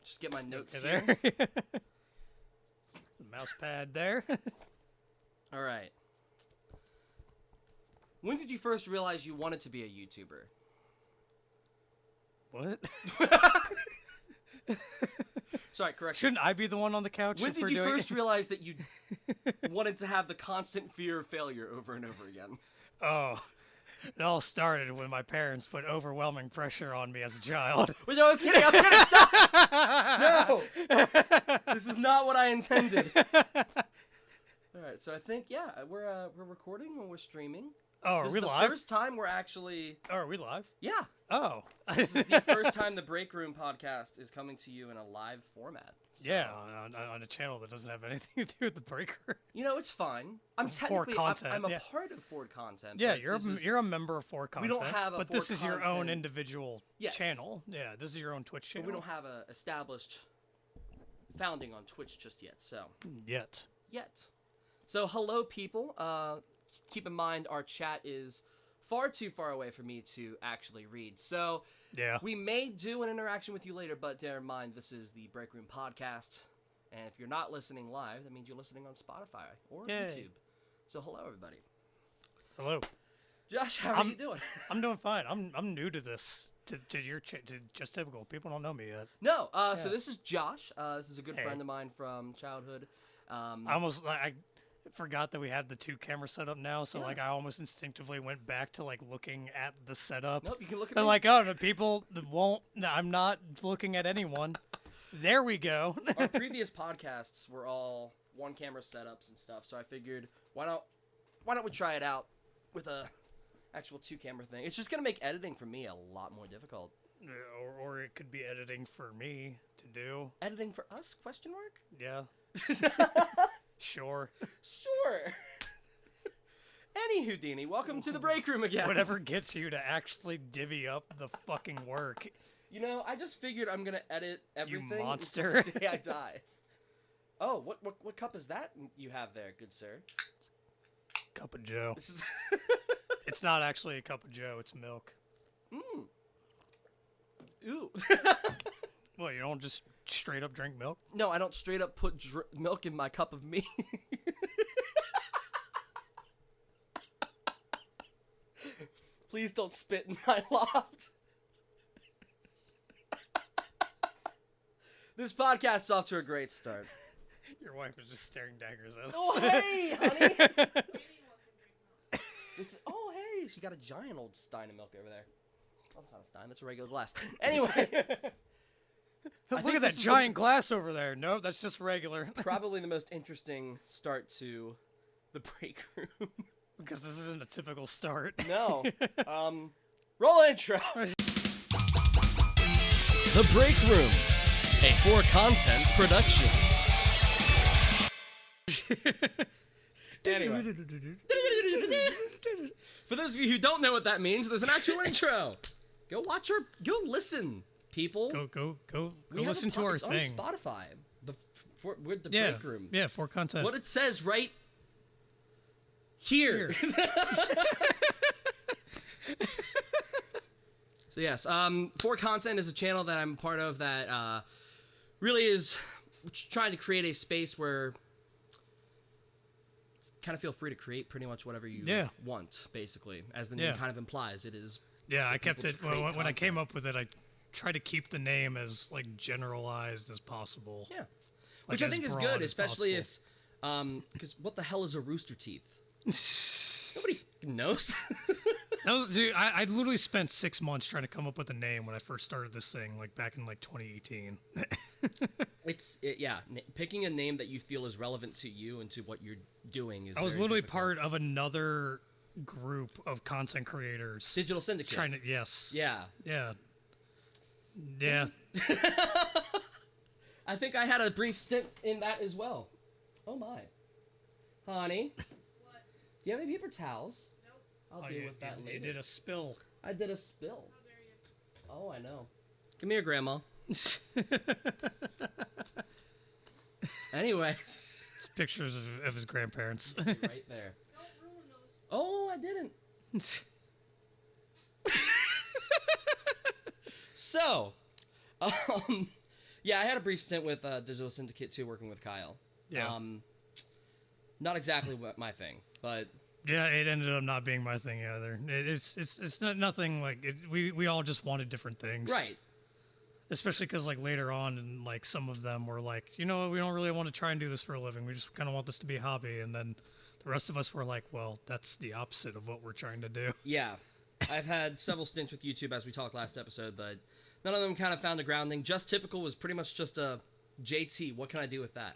Just get my notes there. here. The mouse pad there. All right. When did you first realize you wanted to be a YouTuber? What? Sorry, correction. Shouldn't I be the one on the couch? When did you first realize that you wanted to have the constant fear of failure over and over again? Oh, it all started when my parents put overwhelming pressure on me as a child. Wait, no, I was kidding. I'm gonna stop. No, this is not what I intended. All right, so I think we're recording when we're streaming. Oh, are This we is live? the first time we're actually. Oh, are we live? Yeah. Oh. This is the first time the Breakroom podcast is coming to you in a live format. So, Yeah, on a channel that doesn't have anything to do with the breaker. You know, it's fine. I'm Ford technically content, I'm a yeah. part of Ford content. Yeah, but you're a member of Ford content. don't have a but Ford this is your own content. individual Yes. channel. Yeah, this is your own Twitch But channel. we don't have a established founding on Twitch just yet. Yet. So hello, people. Keep in mind our chat is far too far away for me to actually read. So Yeah. we may do an interaction with you later, but bear in mind this is the Breakroom podcast. And if you're not listening live, that means you're listening on Spotify or Yay. YouTube. So hello, everybody. Hello. Josh, how are you doing? I'm doing fine. I'm new to this. To your to Just Typical. People don't know me yet. No, Yeah. so this is Josh. This is a good Hey. friend of mine from childhood. I forgot that we had the 2 camera setup now, so Yeah. like I almost instinctively went back to like looking at the setup. Nope, you can look at And me. like, oh, the people won't. No, I'm not looking at anyone. There we go. Our previous podcasts were all 1 camera setups and stuff, so I figured why don't we try it out with a actual 2 camera thing. It's just gonna make editing for me a lot more difficult. Or it could be editing for me to do. Editing for us? Question mark? Yeah. Sure. Sure. Any Houdini, welcome to the Breakroom again. Whatever gets you to actually divvy up the fucking work. You know, I just figured I'm gonna edit everything until monster. the day I die. Oh, what cup is that you have there, good sir? Cup of Joe. This is. It's not actually a cup of Joe, it's milk. Ooh. Well, you don't just straight up drink milk? No, I don't straight up put milk in my cup of me. Please don't spit in my loft. This podcast is off to a great start. Your wife is just staring daggers at us. Oh, hey, honey. Oh, hey, she got a giant old stein of milk over there. Oh, that's not a stein, that's a regular glass. Anyway. Look think at this that is giant glass over there. No, that's just regular. Probably the most interesting start to the break room. Because this isn't a typical start. No. Roll intro. The Break Room, a For Content production. Anyway. For those of you who don't know what that means, there's an actual intro. Go listen, people. Go We have listen to our it's thing. on Spotify. We're the Yeah, Break Room. yeah, for content. What it says right here. So yes, For Content is a channel that I'm part of that really is trying to create a space where kind of feel free to create pretty much whatever you want, basically. As the name kind of implies, it is. Yeah, I kept it people to create when I came content. up with it. I tried to keep the name as like generalized as possible. Yeah, Like, which I as think is broad good, as especially possible. if, because what the hell is a rooster teeth? Nobody knows. Dude, I literally spent 6 months trying to come up with a name when I first started this thing, like back in like 2018. Picking a name that you feel is relevant to you and to what you're doing is. I was very literally difficult. part of another group of content creators. Digital Syndicate. Trying to yes. Yeah. Yeah. I think I had a brief stint in that as well. Oh my. Honey. What? Do you have any paper towels? Nope. I'll deal with that later. You did a spill. I did a spill. How dare you? Oh, I know. Come here, Grandma. Anyway. It's pictures of his grandparents. Right there. Don't ruin those. Oh, I didn't. So, Yeah, I had a brief stint with Digital Syndicate 2 working with Kyle. Yeah. Not exactly my thing, but... Yeah, it ended up not being my thing either. It's not nothing like it, we all just wanted different things, Right. Especially because like later on, and like some of them were like, you know, we don't really want to try and do this for a living. We just kind of want this to be a hobby. And then the rest of us were like, well, that's the opposite of what we're trying to do. Yeah, I've had several stints with YouTube as we talked last episode, but none of them kind of found a grounding. Just Typical was pretty much just a JT. What can I do with that?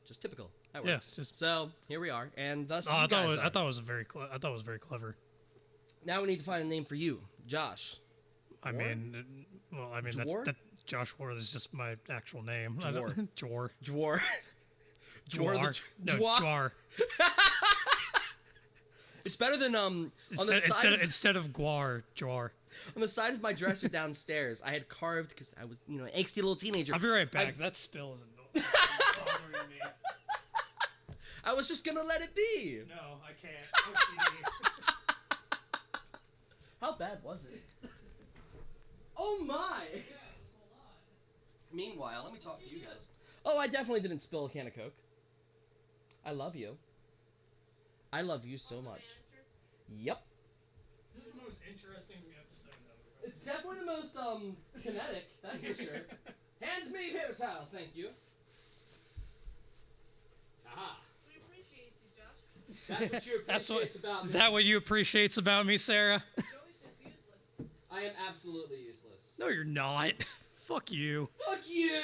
Just Typical. That works. Yeah, so here we are, and thus I you guys thought it was very clever. Now we need to find a name for you, Josh. I mean, Dwar? that Josh Ward is just my actual name. Dwar. Jwar. Dwar. Jwar. It's better than on the side instead of Gwar, Jwar. On the side of my dresser downstairs, I had carved because I was, an angsty little teenager. I'll be right back. That spill is bothering me. I was just gonna let it be. No, I can't. How bad was it? Oh my! Yes, hold on. Meanwhile, let me talk to you guys. Oh, I definitely didn't spill a can of Coke. I love you. I love you so much. Yep. This is the most interesting episode ever. It's definitely the most kinetic, that's for sure. Hand me paper towels, thank you. Aha. We appreciate you, Josh. That's what you appreciate about me. Is that what you appreciates about me, Sarah? Joey's just useless. I am absolutely useless. No, you're not. Fuck you. Fuck you!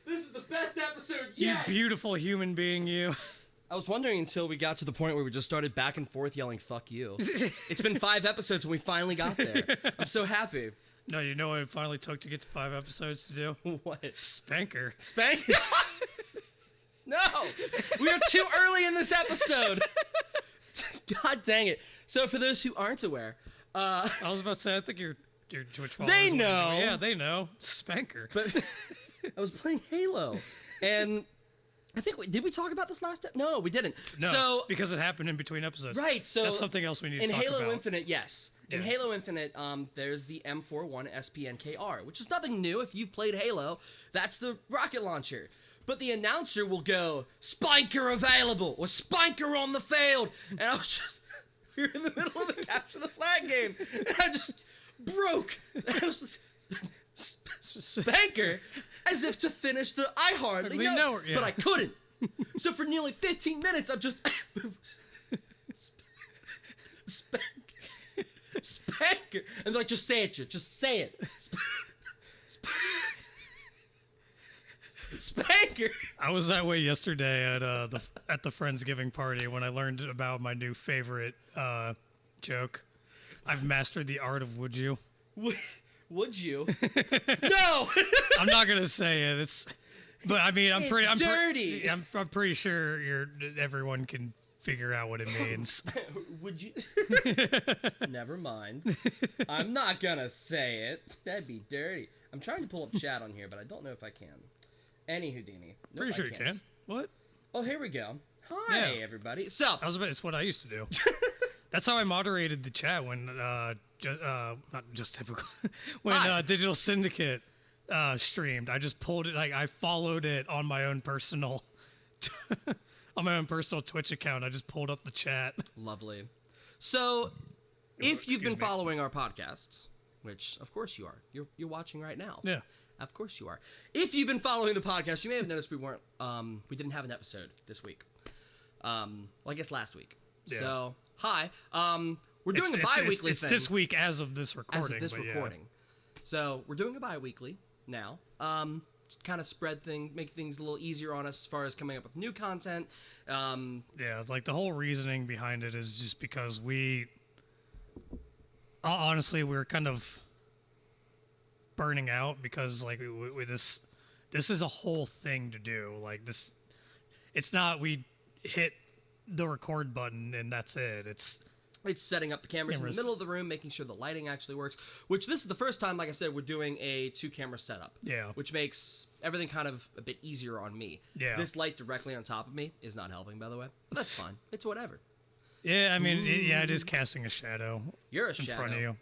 This is the best episode You yet! beautiful human being, you. I was wondering until we got to the point where we just started back and forth yelling, fuck you. It's been 5 episodes and we finally got there. I'm so happy. No, you know what it finally took to get to 5 episodes to do? What? Spanker. Spank? No! We are too early in this episode! God dang it. So for those who aren't aware, I was about to say, I think your Twitch followers They will enjoy- know. Yeah, they know. Spanker. but I was playing Halo, and I think did we talk about this last time? No, we didn't. No, So because it happened in between episodes. right, so That's something else we need to in talk Halo about. Infinite, yes. In Yeah. Halo Infinite, there's the M41 SPNKR, which is nothing new. If you've played Halo, that's the rocket launcher. But the announcer will go, Spanker available, or Spanker on the field. And I was just, we were in the middle of a capture the flag game, and I just broke. I was just, Spanker, as if to finish the I hardly Hardly know, know her, yeah. but I couldn't. So for nearly 15 minutes, I'm just Spanker, and they're like, just say it, just say it. Spanker. I was that way yesterday at the Friendsgiving party when I learned about my new favorite joke. I've mastered the art of would you. Would you? No. I'm not gonna say it. But I mean, I'm It's dirty. I'm pretty sure everyone can figure out what it means. Would you? Never mind. I'm not gonna say it. That'd be dirty. I'm trying to pull up chat on here, but I don't know if I can. Any Houdini. Nope, Pretty sure I you can't. can. What? Oh, here we go. Hi, Yeah. everybody. So, It's what I used to do. That's how I moderated the chat when not just typical when Hi. Digital Syndicate streamed. I just pulled it, like I followed it on my own personal Twitch account. I just pulled up the chat. lovely. So, if you've been Excuse me. following our podcasts, which of course you are, you're watching right now. Yeah. Of course you are. If you've been following the podcast, you may have noticed we didn't have an episode this week. Well, I guess last week. Yeah. So, hi. We're doing It's a bi-weekly it's thing. this week as of this recording. as of this but yeah. recording. So, we're doing a bi-weekly now. Kind of make things a little easier on us as far as coming up with new content. Yeah, like the whole reasoning behind it is just because honestly, we're kind of burning out because like with this is a whole thing to do. Like this, it's not we hit the record button and that's it. It's setting up the cameras in the middle of the room, making sure the lighting actually works, which this is the first time, like I said, we're doing a 2-camera setup. Yeah. Which makes everything kind of a bit easier on me. Yeah. This light directly on top of me is not helping, by the way. But that's fine. It's whatever. yeah. I mean, it is casting a shadow You're a in shadow. front of you.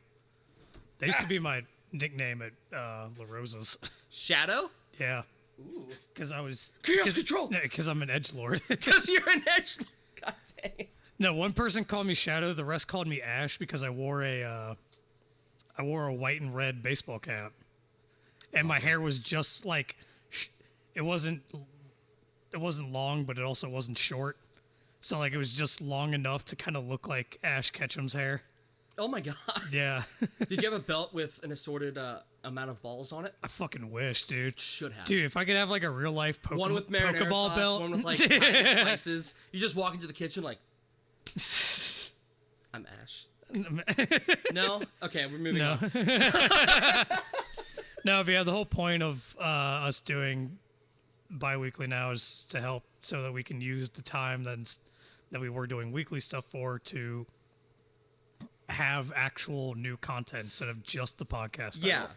That used to be my nickname at La Rosa's. Shadow? Yeah, Ooh. because I was Chaos Control! Because I'm an edgelord. Because you're an edge. God dang it. No, one person called me Shadow. The rest called me Ash because I wore a white and red baseball cap, and my hair was just like it wasn't long, but it also wasn't short. So like it was just long enough to kind of look like Ash Ketchum's hair. Oh my god. Yeah. Did you have a belt with an assorted amount of balls on it? I fucking wish, dude. Should have. Dude, if I could have like a real life One with marinara Pokeball sauce, belt, one with like Thai spices. You just walk into the kitchen like, I'm Ash. No? Okay, we're moving No. on. No, but yeah, the whole point of us doing bi-weekly now is to help so that we can use the time that we were doing weekly stuff for to have actual new content instead of just the podcast. Yeah.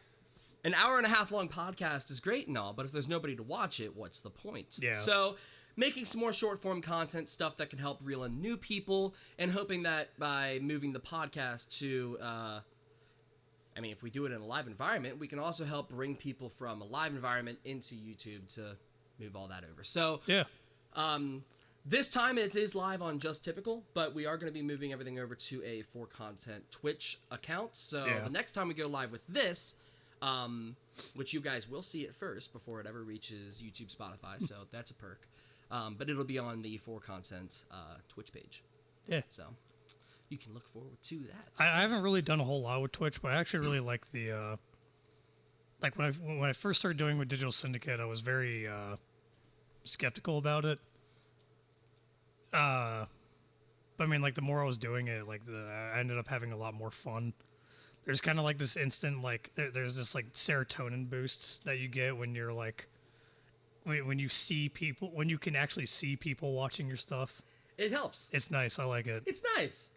An hour and a half long podcast is great and all, but if there's nobody to watch it, what's the point? Yeah. So making some more short form content, stuff that can help reel in new people, and hoping that by moving the podcast to, if we do it in a live environment, we can also help bring people from a live environment into YouTube to move all that over. So, Yeah. this time it is live on Just Typical, but we are going to be moving everything over to a for content Twitch account. So Yeah. the next time we go live with this, which you guys will see it first before it ever reaches YouTube, Spotify, so that's a perk. But it'll be on the for content Twitch page. Yeah. So you can look forward to that. I haven't really done a whole lot with Twitch, but I actually really like the like when I first started doing with Digital Syndicate, I was very skeptical about it. But I mean, like the more I was doing it, like I ended up having a lot more fun. There's kind of like this instant, like there's this like serotonin boosts that you get when you're like when you see people, when you can actually see people watching your stuff. It helps. It's nice. I like it. It's nice.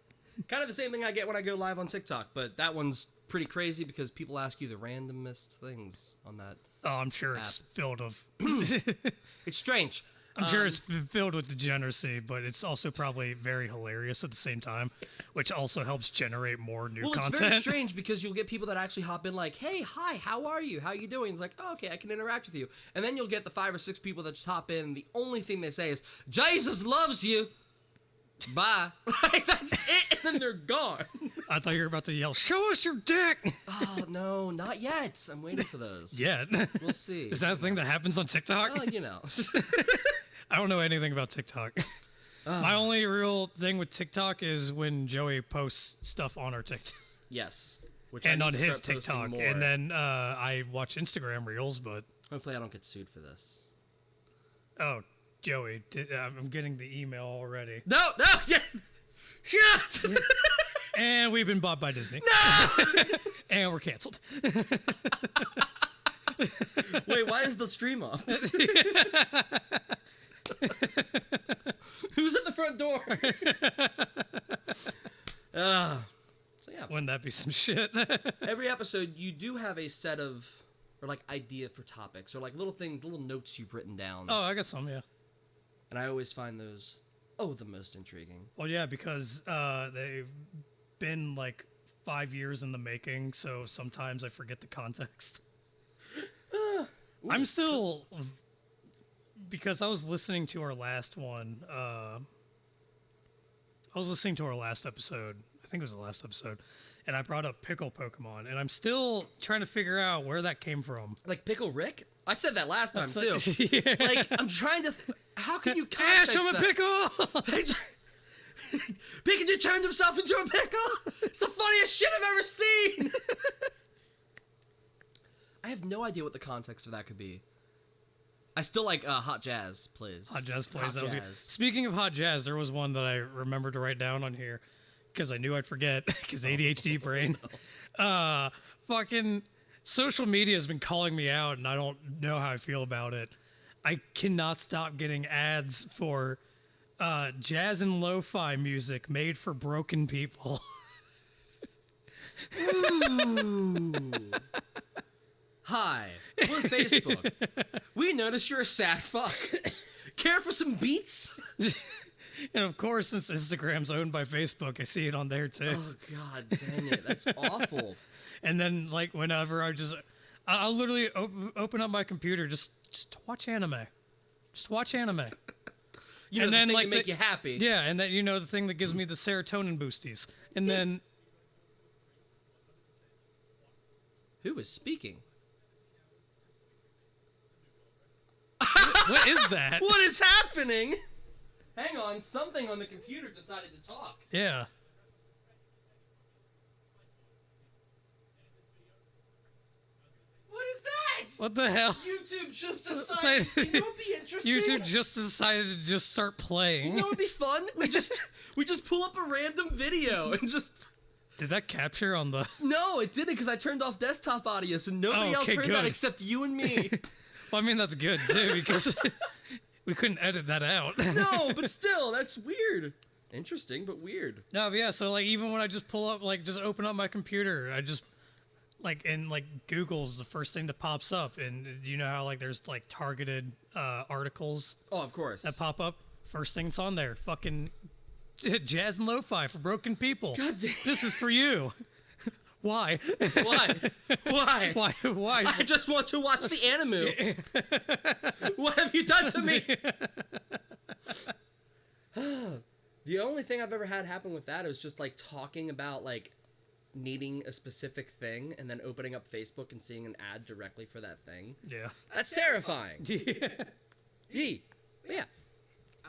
Kind of the same thing I get when I go live on TikTok, but that one's pretty crazy because people ask you the randomest things on that. Oh, I'm sure it's filled of. It's strange. I'm sure it's filled with degeneracy, but it's also probably very hilarious at the same time, which also helps generate more new content. It's very strange because you'll get people that actually hop in like, hey, hi, how are you? How you doing? It's like, oh, okay, I can interact with you. And then you'll get the 5 or 6 people that just hop in, and the only thing they say is, Jesus loves you. Bye. Like, that's it, and then they're gone. I thought you were about to yell, show us your dick! Oh, no, not yet. I'm waiting for those. Yeah. We'll see. Is that a thing that happens on TikTok? Well, you know. I don't know anything about TikTok. My only real thing with TikTok is when Joey posts stuff on our TikTok. Yes. Which And I on need to his start posting TikTok. more. And then I watch Instagram Reels, but... Hopefully I don't get sued for this. Oh, Joey, I'm getting the email already. No, yeah. Yeah. And we've been bought by Disney. No! And we're canceled. Wait, why is the stream off? Who's at the front door? So yeah, Wouldn't that be some shit? every episode you do have a set of, or like idea for topics, or like little things, little notes you've written down. Oh, I got some, yeah. And I always find those, the most intriguing. Well, yeah, because they've been like 5 years in the making, so sometimes I forget the context. I'm still, because I was listening to our last one, I was listening to our last episode, I think it was the last episode, and I brought up Pickle Pokemon, and I'm still trying to figure out where that came from. Like Pickle Rick? I said that last time too. Yeah. Like, I'm trying to, how can you Ash, context I'm a that? pickle! Pikachu turned himself into a pickle? It's the funniest shit I've ever seen! I have no idea what the context of that could be. I still like Hot Jazz plays. Hot Jazz plays. Hot That was good. Jazz. Speaking of Hot Jazz, there was one that I remembered to write down on here because I knew I'd forget because ADHD brain. Fucking social media has been calling me out, and I don't know how I feel about it. I cannot stop getting ads for jazz and lo-fi music made for broken people. Ooh. Hi, we're Facebook. We notice you're a sad fuck. Care for some beats? And of course, since Instagram's owned by Facebook, I see it on there too. Oh god, dang it, that's awful. And then like whenever I'll literally open up my computer just to watch anime. Just watch anime. You know, and the then thing like to make you happy. Yeah, and then the thing that gives me the serotonin boosties. And then Who is speaking? what is that? What is happening? Hang on, something on the computer decided to talk. Yeah. What is that? What the hell? YouTube just decided. You know what would be interesting? YouTube just decided to just start playing. You know what would be fun? We just pull up a random video and just. Did that capture on the? No, it didn't because I turned off desktop audio, so nobody else okay, heard good. that except you and me. Well, I mean that's good too because we couldn't edit that out. No, but still, that's weird. Interesting, but weird. No, but yeah. So like even when I just pull up, like just open up my computer, I just like Google's the first thing that pops up, and you know how like there's like targeted articles Oh, of course. that pop up. First thing that's on there, fucking jazz and lo-fi for broken people. God damn. This is for you. Why? Why? Why? Why? I just want to watch the anime. What have you done to me? The only thing I've ever had happen with that is just like talking about like needing a specific thing and then opening up Facebook and seeing an ad directly for that thing. Yeah. That's terrifying. Yeah. Yee. But yeah.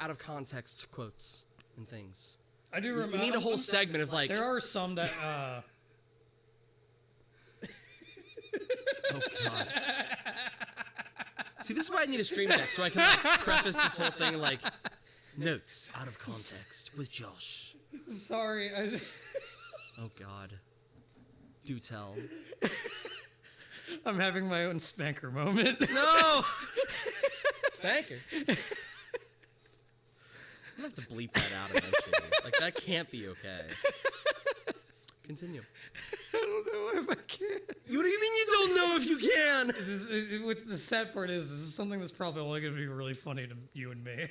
Out of context quotes and things. I do We remember. need a whole segment of like. There are some that. Oh god. See, this is why I need a stream deck so I can like preface this whole thing like notes out of context with Josh. Sorry, I just, Oh god. Do tell. I'm having my own spanker moment. No. Spanker. I'm gonna have to bleep that out eventually. Like that can't be okay. Continue. I don't know if I can. What do you mean you don't know if you can? What's the sad part is this is something that's probably only going to be really funny to you and me.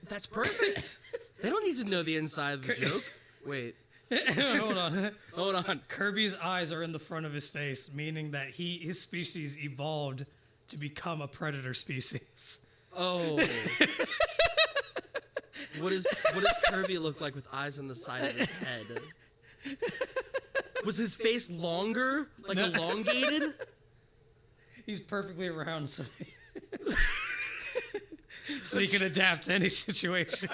That's perfect. They don't need to know the inside of the joke. Wait. Hold on. Hold on. Kirby's eyes are in the front of his face, meaning that his species evolved to become a predator species. Oh. What does Kirby look like with eyes on the side of his head? Was his face longer? Like No. elongated? He's perfectly round, so he can adapt to any situation.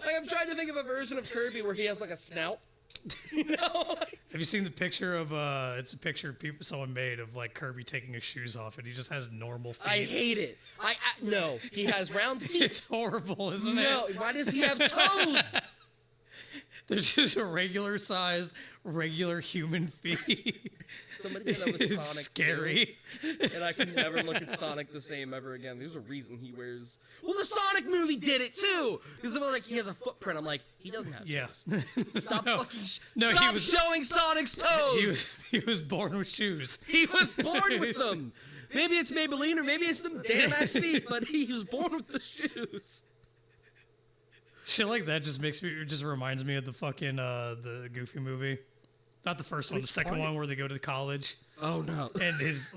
Like, I'm trying to think of a version of Kirby where he has like a snout. You know? Have you seen the picture of it's a picture of someone made of like Kirby taking his shoes off and he just has normal feet. I hate it. No, he has round feet. It's horrible, isn't No, it? why does he have toes? There's just a regular sized, regular human feet. Somebody did that with It's Sonic scary. too, and I can never look at Sonic the same ever again. There's a reason he wears. Well, the Sonic movie did it too, because they were like he has a footprint. I'm like, he doesn't have Yeah. toes. Stop No. fucking. No, he Stop was- showing Sonic's toes. He was born with shoes. He was born with them. Maybe it's Maybelline or maybe it's the damn ass feet, but he was born with the shoes. Shit like that just reminds me of the fucking the Goofy movie. Not the first one, the second one where they go to college. Oh no. And his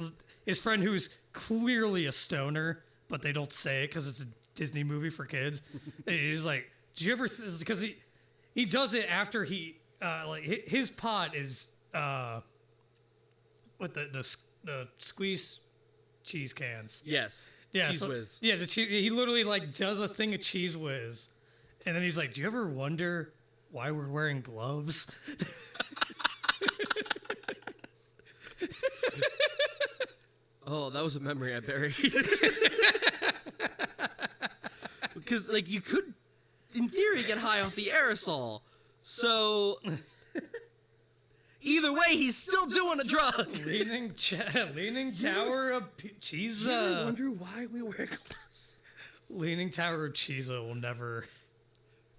friend who's clearly a stoner, but they don't say it because it's a Disney movie for kids. And he's like, "Did you ever?" Because he does it after he like his pot is what the squeeze cheese cans. Yes. Yeah, Cheese Whiz. Yeah, he literally like does a thing of Cheese Whiz, and then he's like, "Do you ever wonder why we're wearing gloves?" Oh, that was a memory I buried. Because, like, you could, in theory, get high off the aerosol. So, either way, he's still doing a drug. Leaning Tower of Cheese. You ever wonder why we wear gloves? Leaning Tower of Cheese will never.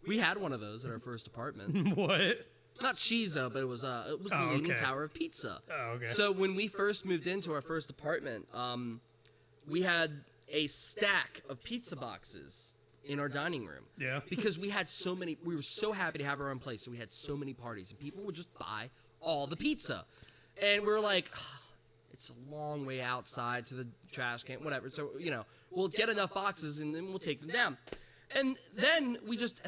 We had one of those at our first apartment. What? Not Chizo, but it was the Oh, Leaning okay. Tower of Pizza. Oh, okay. So when we first moved into our first apartment, we had a stack of pizza boxes in our dining room. Yeah. Because we were so happy to have our own place, so we had so many parties, and people would just buy all the pizza. And we're like, it's a long way outside to the trash can, whatever. So, we'll get enough boxes and then we'll take them down. And then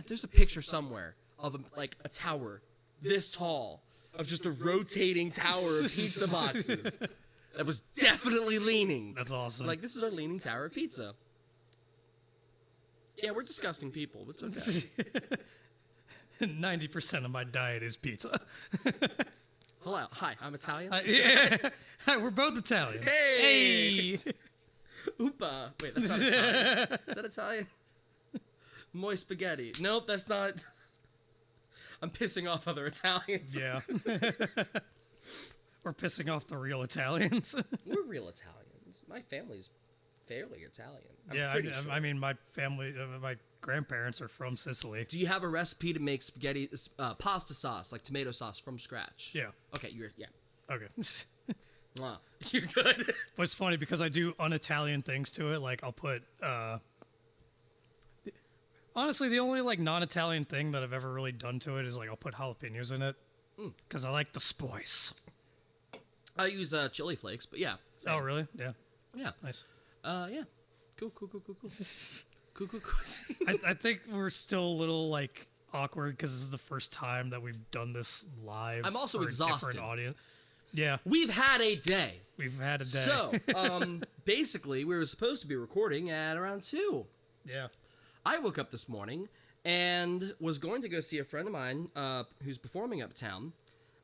there's a picture somewhere of a tower this tall of just a rotating tower of pizza boxes that was definitely leaning. That's awesome. Like, this is our leaning tower of pizza. Yeah, we're disgusting people. It's okay. 90% of my diet is pizza. Hello. Hi, I'm Italian. Yeah. Hi, we're both Italian. Hey! Oopa. Wait, that's not Italian. Is that Italian? Moi spaghetti. Nope, that's not. I'm pissing off other Italians. Yeah. We're pissing off the real Italians. We're real Italians. My family's fairly Italian. Sure. I mean, my family, my grandparents are from Sicily. Do you have a recipe to make spaghetti, pasta sauce, like tomato sauce from scratch? Yeah. Okay, yeah. Okay. Wow. You're good. But it's funny because I do un-Italian things to it. Like, I'll put, honestly, the only, like, non-Italian thing that I've ever really done to it is, like, I'll put jalapenos in it. Because I like the spice. I use chili flakes, but yeah. Oh, really? Yeah. Yeah. Nice. Yeah. Cool. Cool. I think we're still a little, like, awkward because this is the first time that we've done this live. I'm also for a exhausted. different audience. Yeah. We've had a day. We've had a day. So, basically, we were supposed to be recording at around 2. Yeah. I woke up this morning and was going to go see a friend of mine who's performing uptown.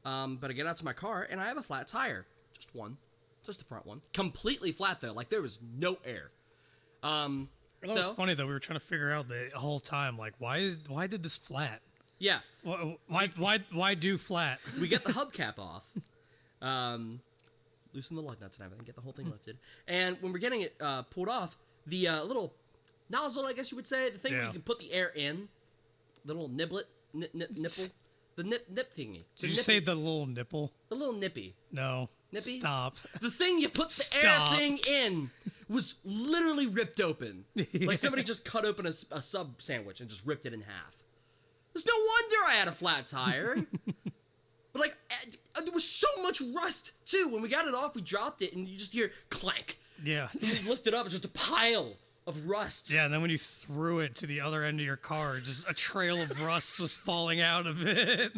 But I get out to my car and I have a flat tire. Just one. Just the front one. Completely flat, though. Like, there was no air. It was funny, though. We were trying to figure out the whole time, like, why did this flat? Yeah. Why do flat? We get the hubcap off. Loosen the lug nuts and everything. Get the whole thing lifted. And when we're getting it pulled off, the little nozzle, I guess you would say, the thing where you can put the air in, the little nipple, the nip thingy. Did you say the little nipple? The little nippy. No. Nippy? Stop. The thing you put the air thing in was literally ripped open. Like somebody just cut open a sub sandwich and just ripped it in half. There's no wonder I had a flat tire. But like, there was so much rust too. When we got it off, we dropped it and you just hear clank. Yeah. And we lift it up, it's just a pile of rust. Yeah, and then when you threw it to the other end of your car, just a trail of rust was falling out of it.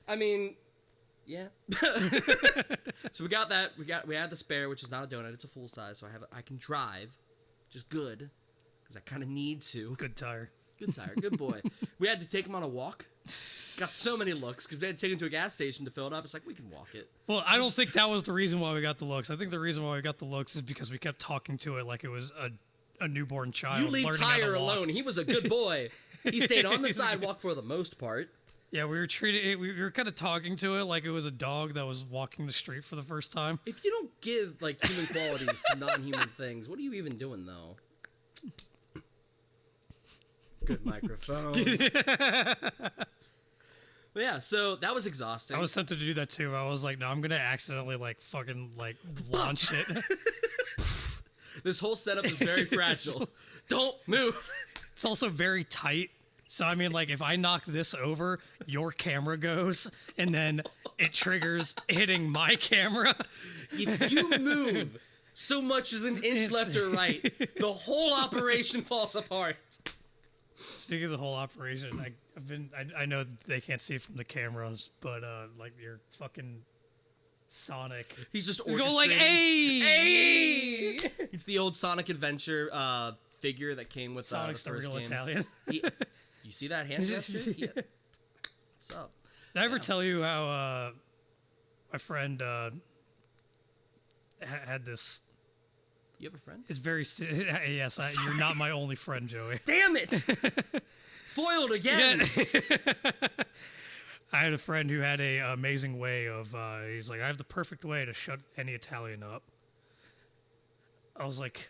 I mean, yeah. So we got that. We had the spare, which is not a donut. It's a full size, so I can drive, which is good, because I kind of need to. Good tire. Good tire. Good boy. We had to take him on a walk. Got so many looks because we had to take him to a gas station to fill it up. It's like, we can walk it. Well, I don't think that was the reason why we got the looks. I think the reason why we got the looks is because we kept talking to it like it was a newborn child. You leave learning how to Tyre walk. alone. He was a good boy. He stayed on the sidewalk for the most part. Yeah, we were kind of talking to it like it was a dog that was walking the street for the first time. If you don't give like human qualities to non-human things, what are you even doing though? Good microphone. But yeah, so that was exhausting. I was tempted to do that too. I was like, no, I'm gonna accidentally like fucking like launch it. This whole setup is very fragile. Don't move. It's also very tight. So I mean, like, if I knock this over, your camera goes, and then it triggers hitting my camera. If you move so much as an inch left or right, the whole operation falls apart. Speaking of the whole operation, I know they can't see it from the cameras, but like your fucking Sonic, he's just going like, hey, hey. It's the old Sonic Adventure figure that came with Sonic's the the first real game. Italian. You see that hand gesture? What's up? Did I ever tell you how my friend had this? You have a friend? It's very yes. You're not my only friend, Joey. Damn it! Foiled again. I had a friend who had a amazing way of. He's like, I have the perfect way to shut any Italian up. I was like,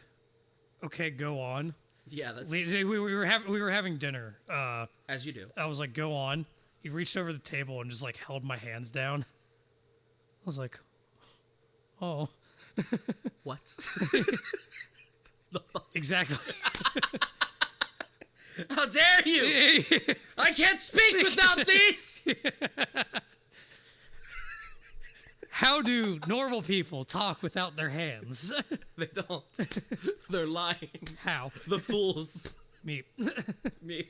okay, go on. Yeah, that's We were having dinner. as you do. I was like, go on. He reached over the table and just like held my hands down. I was like, oh. What? The fuck? Exactly. How dare you! I can't speak without these! do normal people talk without their hands? They don't. They're lying. How? The fools. Me. Me.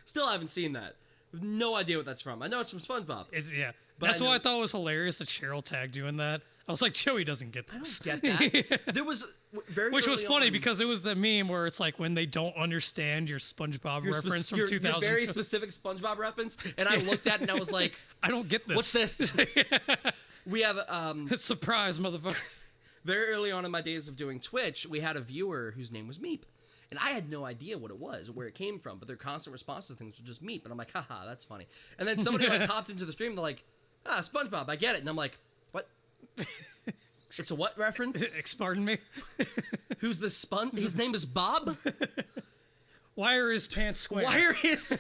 Still haven't seen that. No idea what that's from. I know it's from SpongeBob. It's yeah. But That's I what know- I thought was hilarious that Cheryl tagged doing that. I was like, Joey doesn't get this. Get that? There was very Which was early funny on- because it was the meme where it's like when they don't understand your SpongeBob your reference from your 2002. very specific SpongeBob reference, and I looked at it and I was like, I don't get this. "What's this?" We have Surprise, motherfucker. very early on in my days of doing Twitch, we had a viewer whose name was Meep. And I had no idea what it was, where it came from, but their constant response to things was just Meep. And I'm like, haha, that's funny. And then somebody like hopped into the stream, and they're like, SpongeBob, I get it. And I'm like, what? It's a what reference? Pardon me? Who's this His name is Bob? Why are his pants square? Why are his...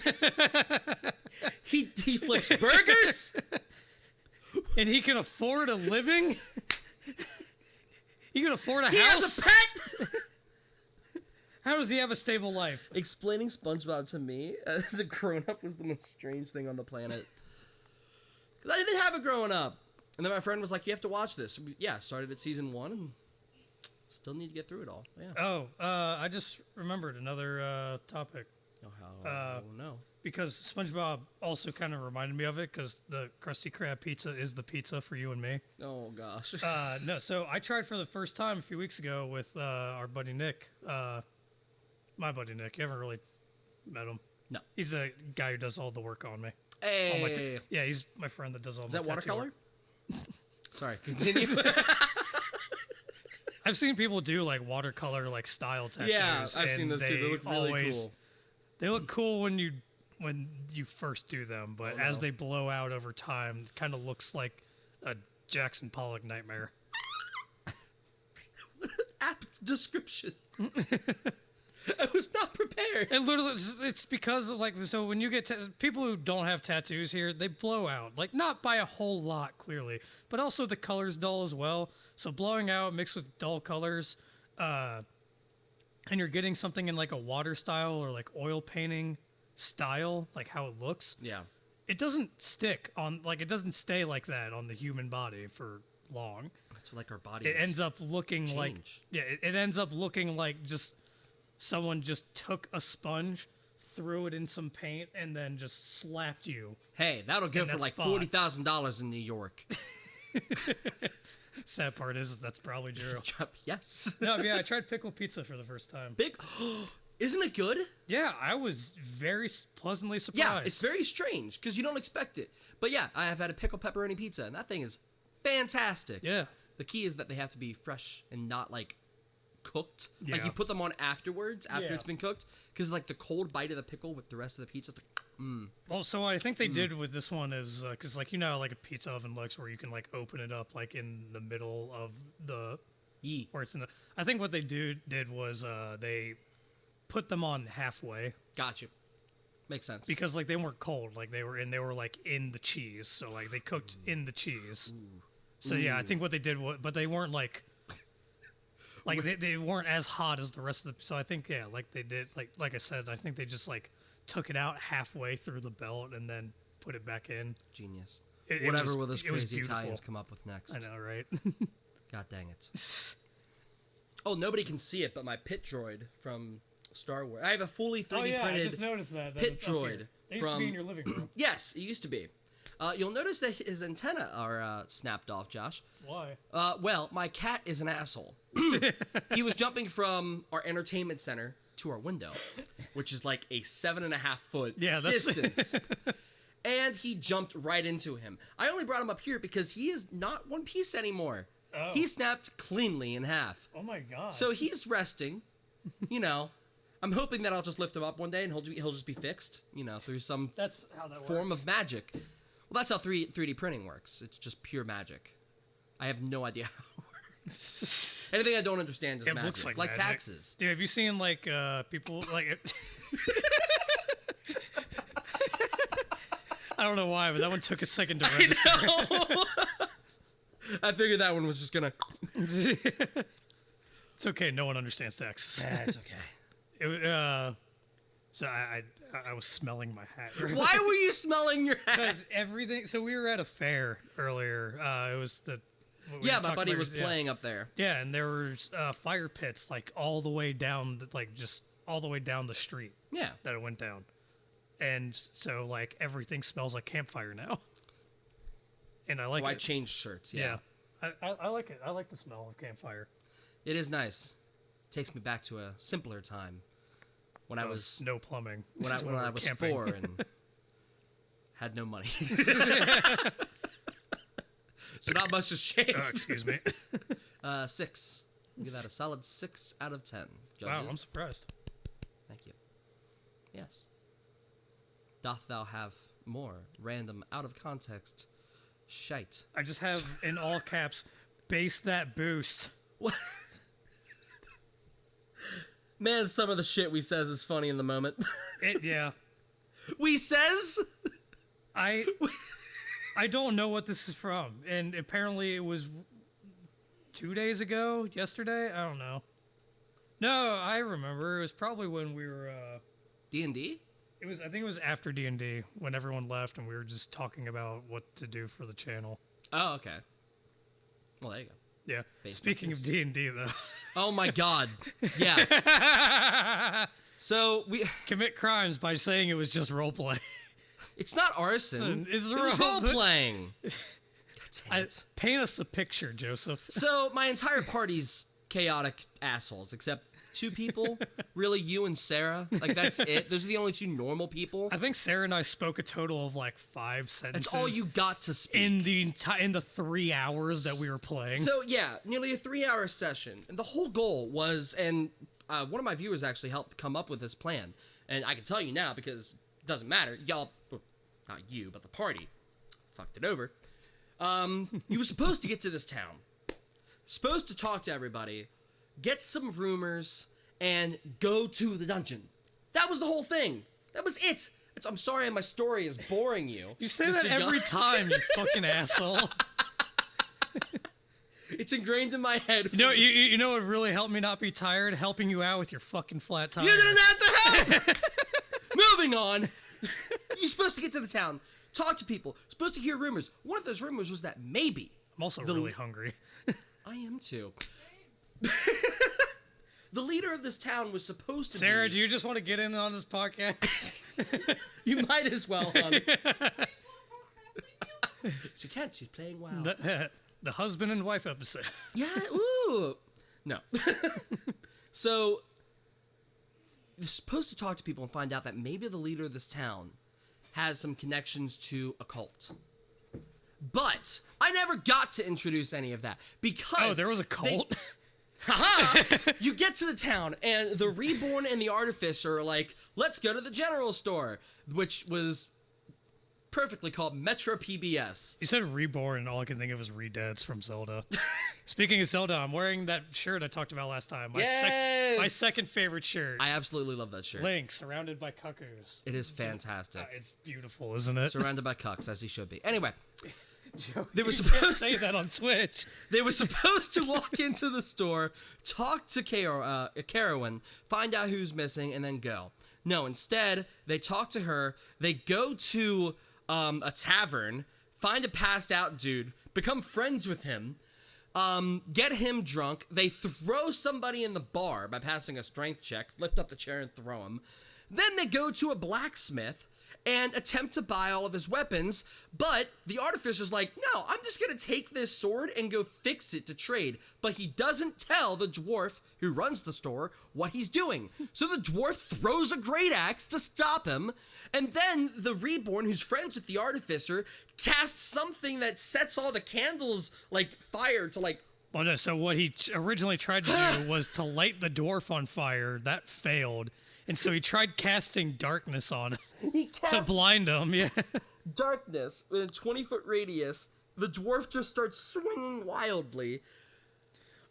he flips burgers? And he can afford a living? He can afford a He house? has a pet? How does he have a stable life? Explaining SpongeBob to me as a grown-up was the most strange thing on the planet. Because I didn't have it growing up. And then my friend was like, you have to watch this. Yeah, started at season 1 and still need to get through it all. Yeah. Oh, I just remembered another topic. Oh, how? No. Because SpongeBob also kind of reminded me of it because the Krusty Krab pizza is the pizza for you and me. Oh, gosh. No, so I tried for the first time a few weeks ago with our buddy Nick. My buddy Nick. You haven't really met him. No. He's the guy who does all the work on me. Hey. All my yeah, he's my friend that does all Is my that tattoo watercolor? work. Sorry, continue. I've seen people do like watercolor like style tattoos. Yeah, I've seen and those too. They look really cool. They look cool when you first do them, but Oh, no. as they blow out over time, it kind of looks like a Jackson Pollock nightmare. What an apt description. I was not prepared. It literally, it's because of like, so when you get people who don't have tattoos here, they blow out, like not by a whole lot clearly, but also the color's dull as well. So blowing out mixed with dull colors, and you're getting something in like a water style or like oil painting style, like how it looks. Yeah. It doesn't stick on, like it doesn't stay like that on the human body for long. It's like our bodies. It ends up looking like, change. yeah, it ends up looking like just someone just took a sponge, threw it in some paint, and then just slapped you. Hey, that'll go in for that like spot. $40,000 in New York. Sad part is that's probably true. Yes. No, yeah, I tried pickle pizza for the first time. Big. Isn't it good? Yeah, I was very pleasantly surprised. Yeah, it's very strange because you don't expect it. But yeah, I have had a pickle pepperoni pizza, and that thing is fantastic. Yeah. The key is that they have to be fresh and not like cooked. Like Yeah. you put them on afterwards, after Yeah. it's been cooked, because like the cold bite of the pickle with the rest of the pizza. It's like, Well, so what I think they did with this one is because like you know how, like a pizza oven looks where you can like open it up like in the middle of the yee. where it's in the. I think what they did was they put them on halfway Got you. Makes sense. because like they weren't cold, like they were like in the cheese, so like they cooked in the cheese. So yeah, I think what they did was, but they weren't like they weren't as hot as the rest of the. So I think yeah, like they did like I said, I think they just like took it out halfway through the belt and then put it back in. Genius. It Whatever was- will those it was crazy beautiful. Italians come up with next. I know, right? God dang it. Oh, nobody can see it, but my pit droid from Star Wars. I have a fully 3D printed noticed that. pit droid They from. your living room. Yes, it used to be. You'll notice that his antenna are snapped off, Josh. Why? Well, my cat is an asshole. He was jumping from our entertainment center to our window, which is like a 7.5 foot Yeah, that's- distance. And he jumped right into him. I only brought him up here because he is not one piece anymore. Oh. He snapped cleanly in half. Oh my god. So he's resting. You know, I'm hoping that I'll just lift him up one day and he'll just be fixed. You know, through some that's how that form works. of magic. Well, that's how 3D printing works. It's just pure magic. I have no idea how it works. Anything I don't understand is It magic. looks like magic. taxes. Dude, have you seen like people like? I don't know why, but that one took a second to register. I figured that one was just gonna. It's okay. No one understands taxes. It's okay. So I was smelling my hat. Why were you smelling your hat? Because everything. So we were at a fair earlier. It was the we Yeah, were my talking buddy about- was yeah. playing up there. Yeah, and there was fire pits like all the way down, like just all the way down the street Yeah. that it went down, and so like everything smells like campfire now, and I like I it. changed shirts. Yeah. I like it. I like the smell of campfire. It is nice. Takes me back to a simpler time when I was no plumbing. when This is I we're was camping. 4 and had no money. So not much has changed. Excuse me. 6. Give that a solid 6 out of 10. Judges. Wow, I'm surprised. Thank you. Yes. Doth thou have more random, out of context shite? I just have in all caps, base that boost. What? Man, some of the shit we says is funny in the moment. Yeah. We says? I don't know what this is from, and apparently it was 2 days ago, yesterday. I don't know. No, I remember. It was probably when we were. D&D? It was. I think it was after D&D when everyone left, and we were just talking about what to do for the channel. Oh, okay. Well, there you go. Yeah. Based Speaking of D&D, though, Oh my god. Yeah. So we commit crimes by saying it was just roleplay. it's not arson. It's It was role role- playing. God damn it. Paint us a picture, Joseph. So my entire party's chaotic assholes, except 2 people. Really, you and Sarah. Like that's it. Those are the only 2 normal people. I think Sarah and I spoke a total of like 5 sentences. That's all you got to speak. in the 3 hours that we were playing. So yeah, nearly a 3-hour session, and the whole goal was, and one of my viewers actually helped come up with this plan, and I can tell you now because it doesn't matter. Y'all, well, not you, but the party, fucked it over. You were supposed to get to this town, supposed to talk to everybody, get some rumors, and go to the dungeon. That was the whole thing. That was it. I'm sorry my story is boring you. You say Mr. that every Young. time, you fucking asshole. It's ingrained in my head. You know what really helped me not be tired? Helping you out with your fucking flat tire. You didn't have to help! Moving on. You're supposed to get to the town, talk to people, supposed to hear rumors. One of those rumors was that maybe. I'm also really hungry. I am too. The leader of this town was supposed to Sarah, be. do you just want to get in on this podcast? You might as well, hon. She can't. She's playing WoW. The husband and wife episode. Yeah, ooh. No. So, you're supposed to talk to people and find out that maybe the leader of this town has some connections to a cult. But I never got to introduce any of that because Oh, there was a cult? Haha! You get to the town, and the Reborn and the Artificer are like, let's go to the general store, which was perfectly called Metro PBS. You said Reborn, and all I can think of is Redeads from Zelda. Speaking of Zelda, I'm wearing that shirt I talked about last time. Yes! My second favorite shirt. I absolutely love that shirt. Link, surrounded by cuckoos. It is fantastic. It's beautiful, isn't it? Surrounded by cucks, as he should be. Anyway, they were You can't supposed say to, that on Switch. they were supposed to walk into the store, talk to Carowin, find out who's missing, and then go. No, instead, they talk to her, they go to a tavern, find a passed out dude, become friends with him, get him drunk, they throw somebody in the bar by passing a strength check, lift up the chair and throw him. Then they go to a blacksmith and attempt to buy all of his weapons, but the artificer's like, no, I'm just gonna take this sword and go fix it to trade. But he doesn't tell the dwarf who runs the store what he's doing. So the dwarf throws a great axe to stop him, and then the Reborn, who's friends with the artificer, casts something that sets all the candles, like, fire to, like, Well, no, so what he originally tried to do was to light the dwarf on fire. That failed. And so he tried casting darkness on it he to casts blind him. Yeah. darkness in a 20-foot radius. The dwarf just starts swinging wildly.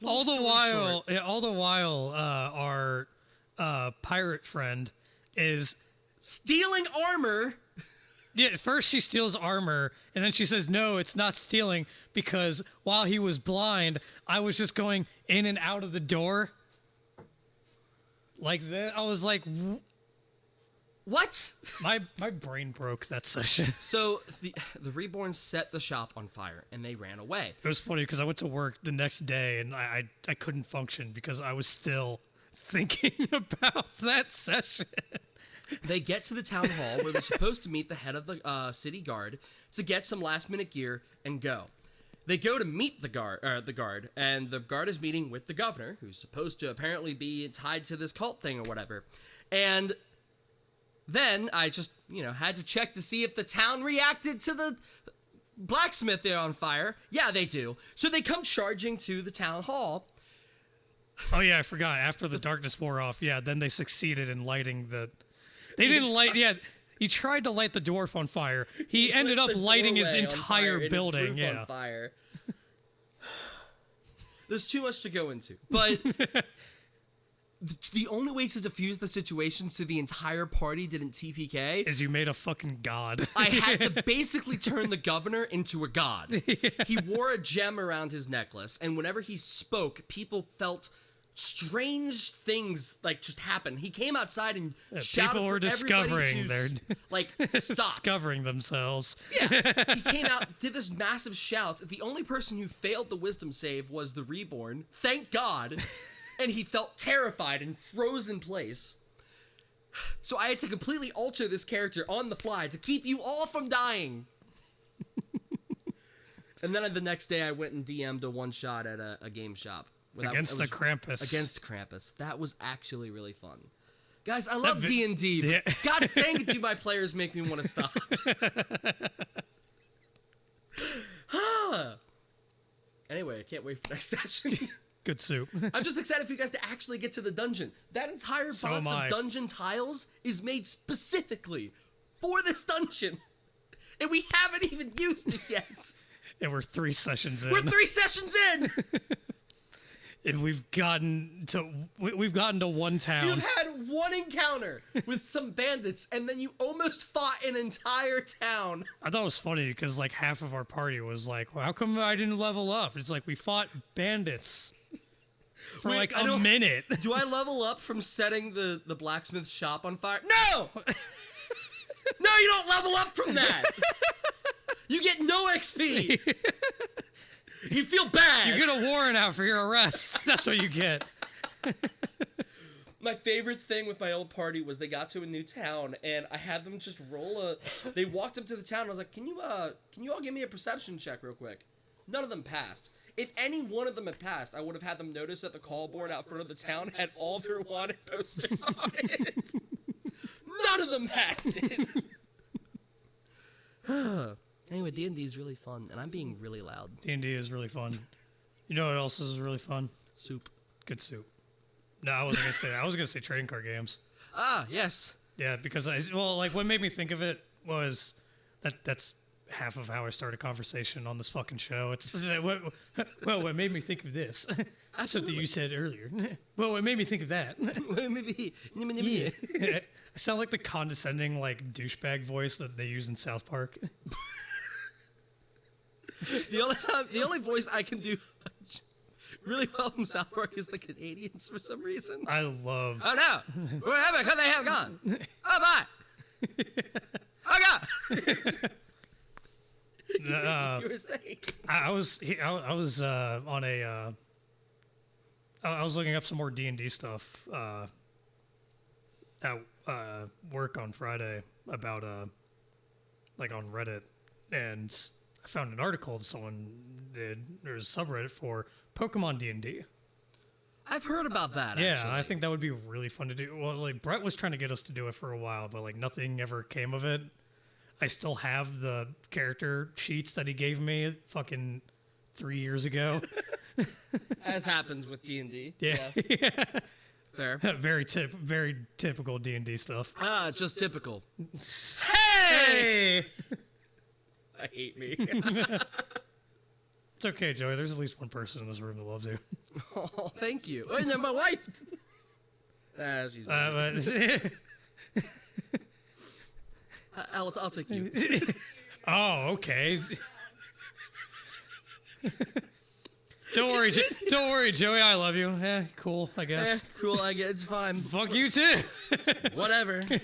All the story while, our pirate friend is. stealing armor. Yeah, at first she steals armor, and then she says, no, it's not stealing, because while he was blind, I was just going in and out of the door. Like that. I was like, What? My brain broke that session. So the Reborn set the shop on fire and they ran away. It was funny because I went to work the next day and I couldn't function because I was still thinking about that session. They get to the town hall where they're supposed to meet the head of the city guard to get some last minute gear and go. They go to meet the guard, and the guard is meeting with the governor, who's supposed to apparently be tied to this cult thing or whatever. And then I just, had to check to see if the town reacted to the blacksmith there on fire. Yeah, they do. So they come charging to the town hall. Oh yeah, I forgot. After the darkness wore off, then they succeeded in lighting the. They didn't light. Yeah, he tried to light the dwarf on fire. He ended up lighting his entire building. Yeah. On fire. There's too much to go into, but the only way to defuse the situation so the entire party didn't TPK is you made a fucking god. I had to basically turn the governor into a god. Yeah. He wore a gem around his necklace, and whenever he spoke, people felt strange things just happen. He came outside and shouted people were for discovering their stop. Discovering themselves. Yeah, he came out, did this massive shout. The only person who failed the wisdom save was the Reborn. Thank God. And he felt terrified and froze in place. So I had to completely alter this character on the fly to keep you all from dying. And then the next day I went and DM'd a one-shot at a game shop. Against the Krampus. Against Krampus. That was actually really fun. Guys, I love D&D, but god dang it, do my players make me want to stop. Anyway, I can't wait for next session. Good soup. I'm just excited for you guys to actually get to the dungeon. That entire box of dungeon tiles is made specifically for this dungeon. And we haven't even used it yet. And we're 3 sessions in. We're 3 sessions in! And we've gotten to one town. You've had one encounter with some bandits, and then you almost fought an entire town. I thought it was funny because half of our party was like, well, how come I didn't level up? It's like we fought bandits for a minute. Do I level up from setting the blacksmith shop on fire? No! No, you don't level up from that. You get no XP. You feel bad. You get a warrant out for your arrest. That's what you get. My favorite thing with my old party was they got to a new town and I had them just they walked up to the town and I was like, can you all give me a perception check real quick? None of them passed. If any one of them had passed, I would have had them notice that the call board out front of the town had all their wanted posters on it. None of them passed it. Anyway, D&D is really fun, and I'm being really loud. D&D is really fun. You know what else is really fun? Soup. Good soup. No, I wasn't gonna say that. I was gonna say trading card games. Ah, yes. Yeah, because what made me think of it was that's half of how I started conversation on this fucking show. It's what made me think of this. Something you said earlier. Well, what made me think of that? Maybe. I sound like the condescending douchebag voice that they use in South Park. The only voice I can do really well from South Park is the Canadians for some reason. I love. Oh no! Where they have gone? Oh my! Oh god! You were saying. I was on a. I was looking up some more D&D stuff at work on Friday about on Reddit, and I found an article someone did. There's a subreddit for Pokemon D&D. I've heard about that. Yeah, actually. I think that would be really fun to do. Well, Brett was trying to get us to do it for a while, but nothing ever came of it. I still have the character sheets that he gave me fucking 3 years ago. As happens with D&D. Yeah. Fair. Very typical D&D stuff. Ah, just typical. Hey! I hate me. It's okay, Joey. There's at least one person in this room that loves you. Oh, thank you. Oh, and then my wife. She's I'll take you. Oh, okay. Don't worry, don't worry, Joey. I love you. Yeah, cool. I guess. Cool, I guess it's fine. Fuck you too. Whatever. Continue.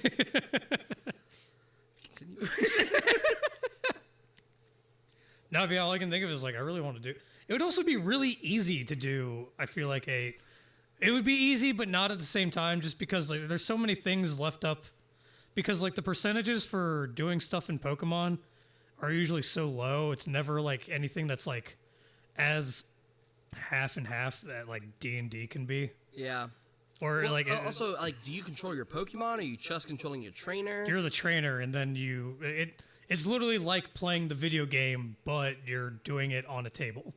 Now, yeah, all I can think of is like I really want to do. It would also be really easy to do. I feel like it would be easy, but not at the same time, just because like there's so many things left up. Because like the percentages for doing stuff in Pokemon are usually so low. It's never like anything that's like as half and half that like D&D can be. Yeah. Or Well, like also, like, do you control your Pokemon? Or are you just controlling your trainer? you're the trainer, and then it's literally like playing the video game, but you're doing it on a table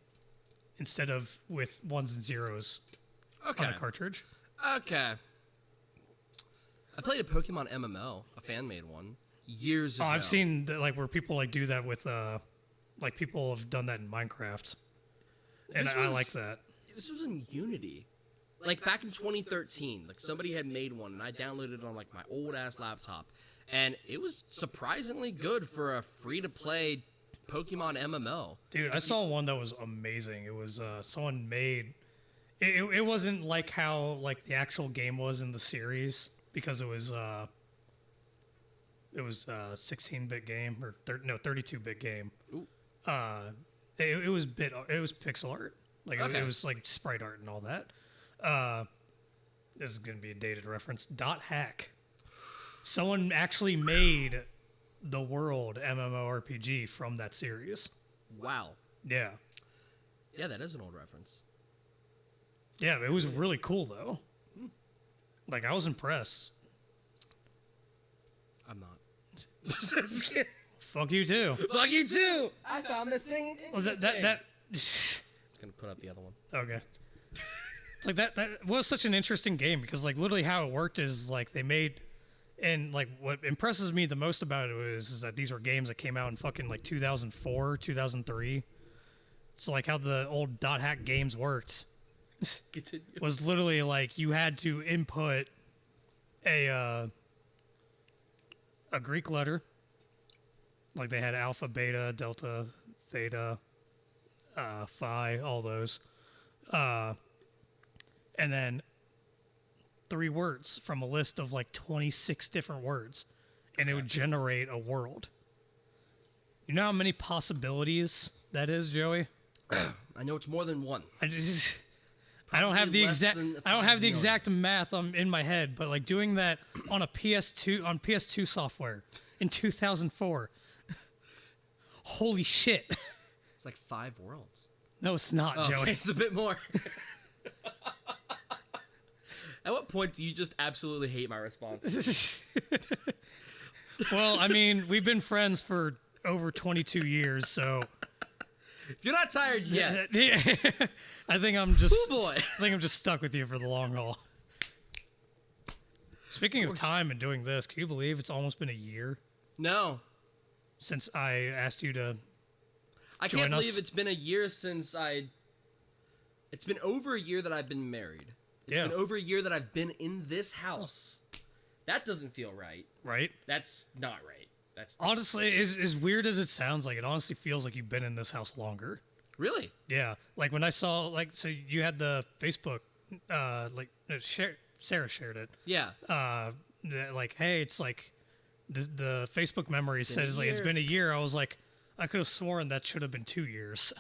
instead of with ones and zeros Okay. on a cartridge. Okay. I played a Pokemon MMO, a fan made one, years ago. Oh, I've seen like where people like do that with like people have done that in Minecraft, and I like that. This was in Unity. Like back in 2013, like somebody had made one, and I downloaded it on like my old ass laptop, and it was surprisingly good for a free to play Pokemon MMO. Dude, I saw one that was amazing. It was someone made. It wasn't like how like the actual game was in the series, because it was 16-bit game or 32-bit game. Ooh. It was pixel art. Like Okay. it was like sprite art and all that. This is gonna be a dated reference. .hack. Someone actually made the world MMORPG from that series. Wow. Yeah. Yeah, that is an old reference. Yeah, it was really cool though. Like I was impressed. I'm not. Just kidding. Fuck you too. Fuck you too. I found this thing. Well, that Gonna put up the other one. okay. It's like that was such an interesting game because like literally how it worked is like they made, and like what impresses me the most about it is that these were games that came out in fucking like 2004, 2003. It's like how the old .hack games worked. Continue. Was literally like you had to input a Greek letter. Like they had alpha, beta, delta, theta, phi, all those. And then 3 words from a list of like 26 different words. And it would generate a world. You know how many possibilities that is, Joey? I know it's more than one. I don't have the less exact than I don't have 5 the million. exact math in my head, but like doing that on a PS2 software in 2004. Holy shit. It's like 5 worlds. No, it's not, Oh, Joey. okay, it's a bit more. At what point do you just absolutely hate my response? Well, I mean, we've been friends for over 22 years, so If you're not tired yet, I think I'm just Ooh, boy. I think I'm just stuck with you for the long haul. Speaking of time and doing this, can you believe it's almost been a year no. since I asked you to I Join can't believe us. it's been a year since It's been over a year that I've been married. It's Yeah. been over a year that I've been in this house. That doesn't feel right. right? That's not right. That's Honestly, as weird as it sounds, like it honestly feels like you've been in this house longer. really. Yeah, like when I saw, like, so you had the Facebook, Sarah shared it. Yeah. That, like, hey, it's like the Facebook memory It's been a says like it's year. been a year. I was like, I could have sworn that should have been 2 years.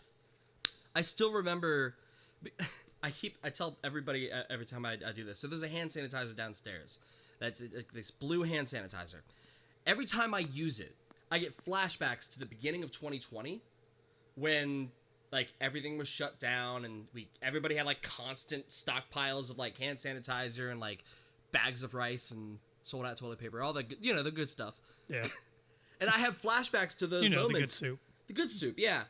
I still remember. I tell everybody every time I do this. So there's a hand sanitizer downstairs. That's this blue hand sanitizer. Every time I use it, I get flashbacks to the beginning of 2020, when like everything was shut down and everybody had like constant stockpiles of like hand sanitizer and like bags of rice and sold out toilet paper, all the the good stuff. Yeah, And I have flashbacks to those you know, moments. the good soup. The good soup, yeah.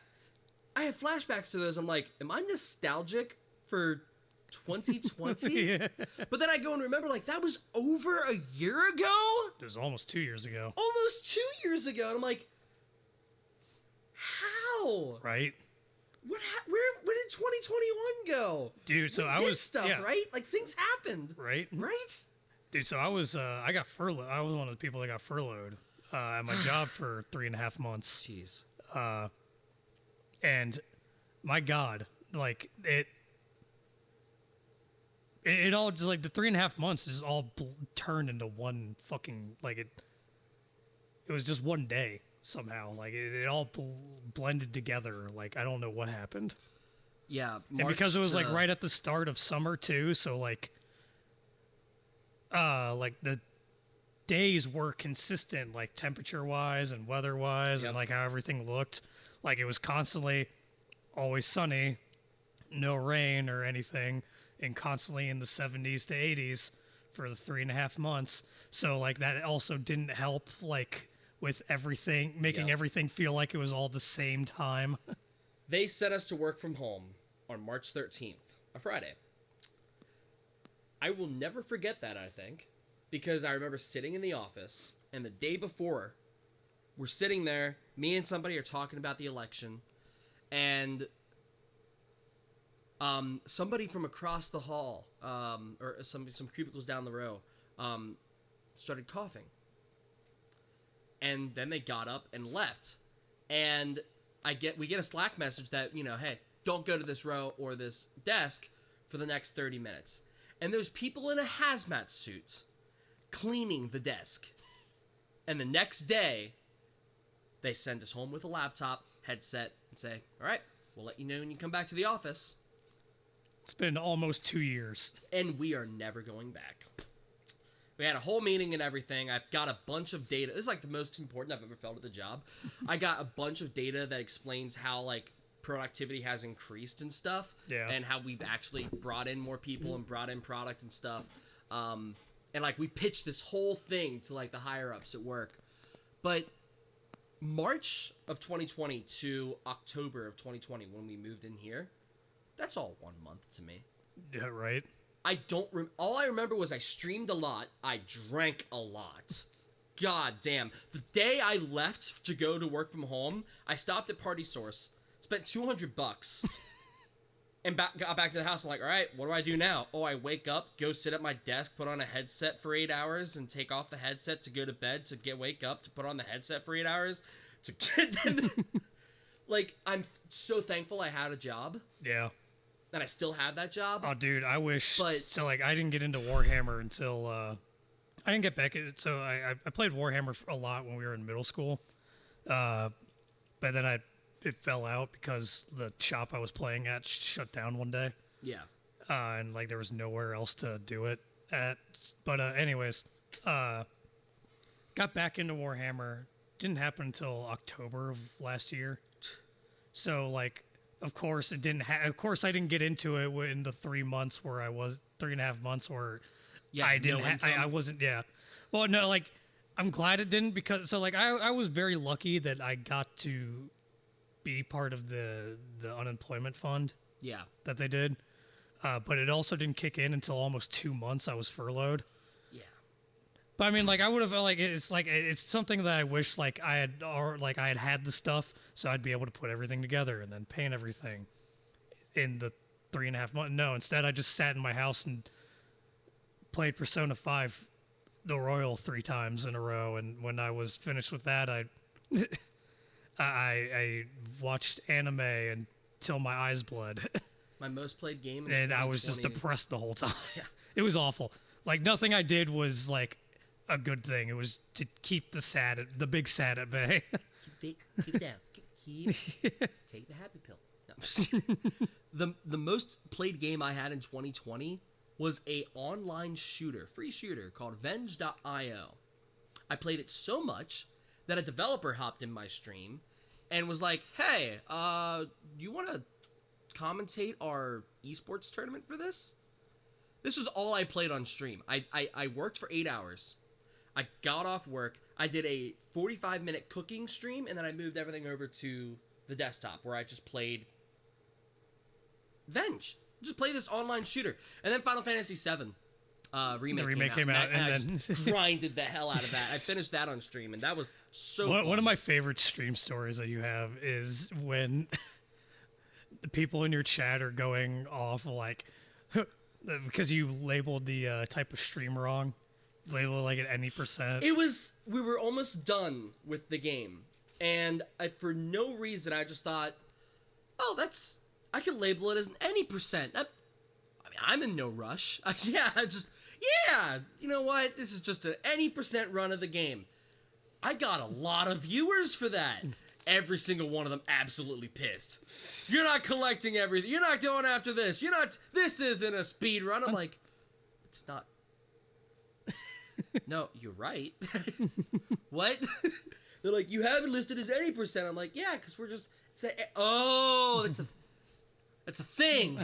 I have flashbacks to those. I'm like, am I nostalgic for 2020? Yeah, But then I go and remember, like, that was over a year ago? it was almost 2 years ago, Almost 2 years ago. And I'm like, how? right? Where did 2021 go? Dude, so We I did was stuff, yeah, right? Like, things happened, right? right? Dude, so I got furloughed. I was one of the people that got furloughed at my job for 3.5 months. Jeez. And my God, like it all just like the 3.5 months is all turned into one fucking like it was just one day somehow. Like it all blended together. Like I don't know what happened. Yeah, And because it was like March to- right at the start of summer too, so like the days were consistent, like temperature wise and weather wise, Yep. and like how everything looked. Like it was constantly always sunny, no rain or anything, and constantly in the 70s to 80s for the 3.5 months. So like that also didn't help like with everything, making Yep. everything feel like it was all the same time. They sent us to work from home on March 13th, a Friday. I will never forget that, I think, because I remember sitting in the office, and the day before, we're sitting there, me and somebody are talking about the election, and somebody from across the hall, or some cubicles down the row, started coughing. And then they got up and left. And we get a Slack message that, hey, don't go to this row or this desk for the next 30 minutes. And there's people in a hazmat suit cleaning the desk. And the next day, they send us home with a laptop, headset, and say, all right, we'll let you know when you come back to the office. It's been almost 2 years. And we are never going back. We had a whole meeting and everything. I've got a bunch of data. This is like the most important I've ever felt at the job. I got a bunch of data that explains how like productivity has increased and stuff. Yeah. And how we've actually brought in more people and brought in product and stuff. And like we pitched this whole thing to like the higher ups at work. But March of 2020 to October of 2020 when we moved in here, that's all 1 month to me. Yeah, right. I don't all I remember was I streamed a lot, I drank a lot. God damn. The day I left to go to work from home, I stopped at Party Source, spent $200, and got back to the house. I'm like, all right, what do I do now? Oh, I wake up, go sit at my desk, put on a headset for 8 hours, and take off the headset to go to bed, to wake up, to put on the headset for 8 hours, to get like, I'm so thankful I had a job. Yeah. And I still have that job. Oh, dude, I wish. But- So, like, I didn't get into Warhammer until I didn't get back. So, I played Warhammer a lot when we were in middle school, but then it fell out because the shop I was playing at shut down one day, Yeah. and like there was nowhere else to do it at. But anyways, got back into Warhammer. Didn't happen until October of last year. So, like. Of course, it didn't. Of course, I didn't get into it in the 3 months where I was 3.5 months where Yeah, I didn't. no income. I wasn't. Yeah. Well, no. Like, I'm glad it didn't because so like I was very lucky that I got to be part of the unemployment fund Yeah. that they did, but it also didn't kick in until almost 2 months. I was furloughed. Yeah. But I mean, like I would have like it's something that I wish like I had or like I had the stuff so I'd be able to put everything together and then paint everything in the 3.5 months. No, instead I just sat in my house and played Persona 5, the Royal 3 times in a row. And when I was finished with that, I watched anime until my eyes bled, My most played game in and I was just 2020. depressed the whole time. It was awful. Like nothing I did was like a good thing. It was to keep the big sad at bay. Keep it down. Take the happy pill. No, I'm just kidding. The most played game I had in 2020 was a online shooter, free shooter called Venge.io. I played it so much that a developer hopped in my stream and was like, "Hey, you want to commentate our esports tournament for this?" This is all I played on stream. I worked for 8 hours. I got off work. I did a 45-minute cooking stream, and then I moved everything over to the desktop where I just played Venge. Just play this online shooter. And then Final Fantasy VII remake, The remake came out, and I and just then- grinded the hell out of that. I finished that on stream, and that was so One fun. of my favorite stream stories that you have is when the people in your chat are going off like because you labeled the type of stream wrong. Labeled like at any percent. We were almost done with the game, and for no reason I just thought, oh, I could label it as any percent. I mean, I'm in no rush. You know what? This is just an any percent run of the game. I got a lot of viewers for that. Every single one of them absolutely pissed. You're not collecting everything. You're not going after this. This isn't a speed run. I'm like, it's not. No, you're right. What? They're like, you have it listed as any percent. I'm like, yeah, because we're just. That's a thing.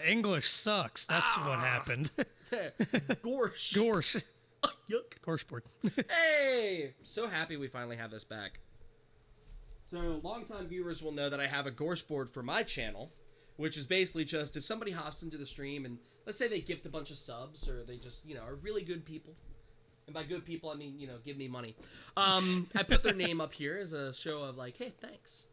English sucks. That's what happened. Gorsh. Gorsh. Yuck. Gorsh board. Hey! So happy we finally have this back. So, longtime viewers will know that I have a Gorsh board for my channel, which is basically just if somebody hops into the stream and let's say they gift a bunch of subs or they just, are really good people. And by good people, I mean, give me money. I put their name up here as a show of like, hey, thanks.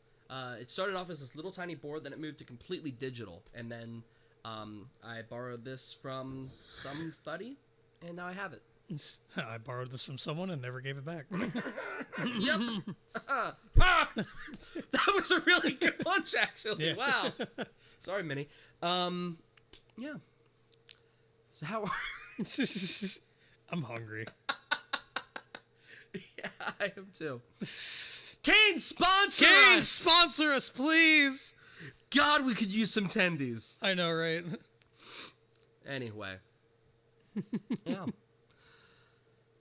It started off as this little tiny board, then it moved to completely digital. And then I borrowed this from somebody, and now I have it. I borrowed this from someone and never gave it back. Yep. That was a really good punch, actually. Yeah. Wow. Sorry, Minnie. Yeah. So how are I'm hungry. Yeah, I am too. Kane, sponsor Kane, us! sponsor us, please! God, we could use some tendies. I know, right? Anyway. Yeah.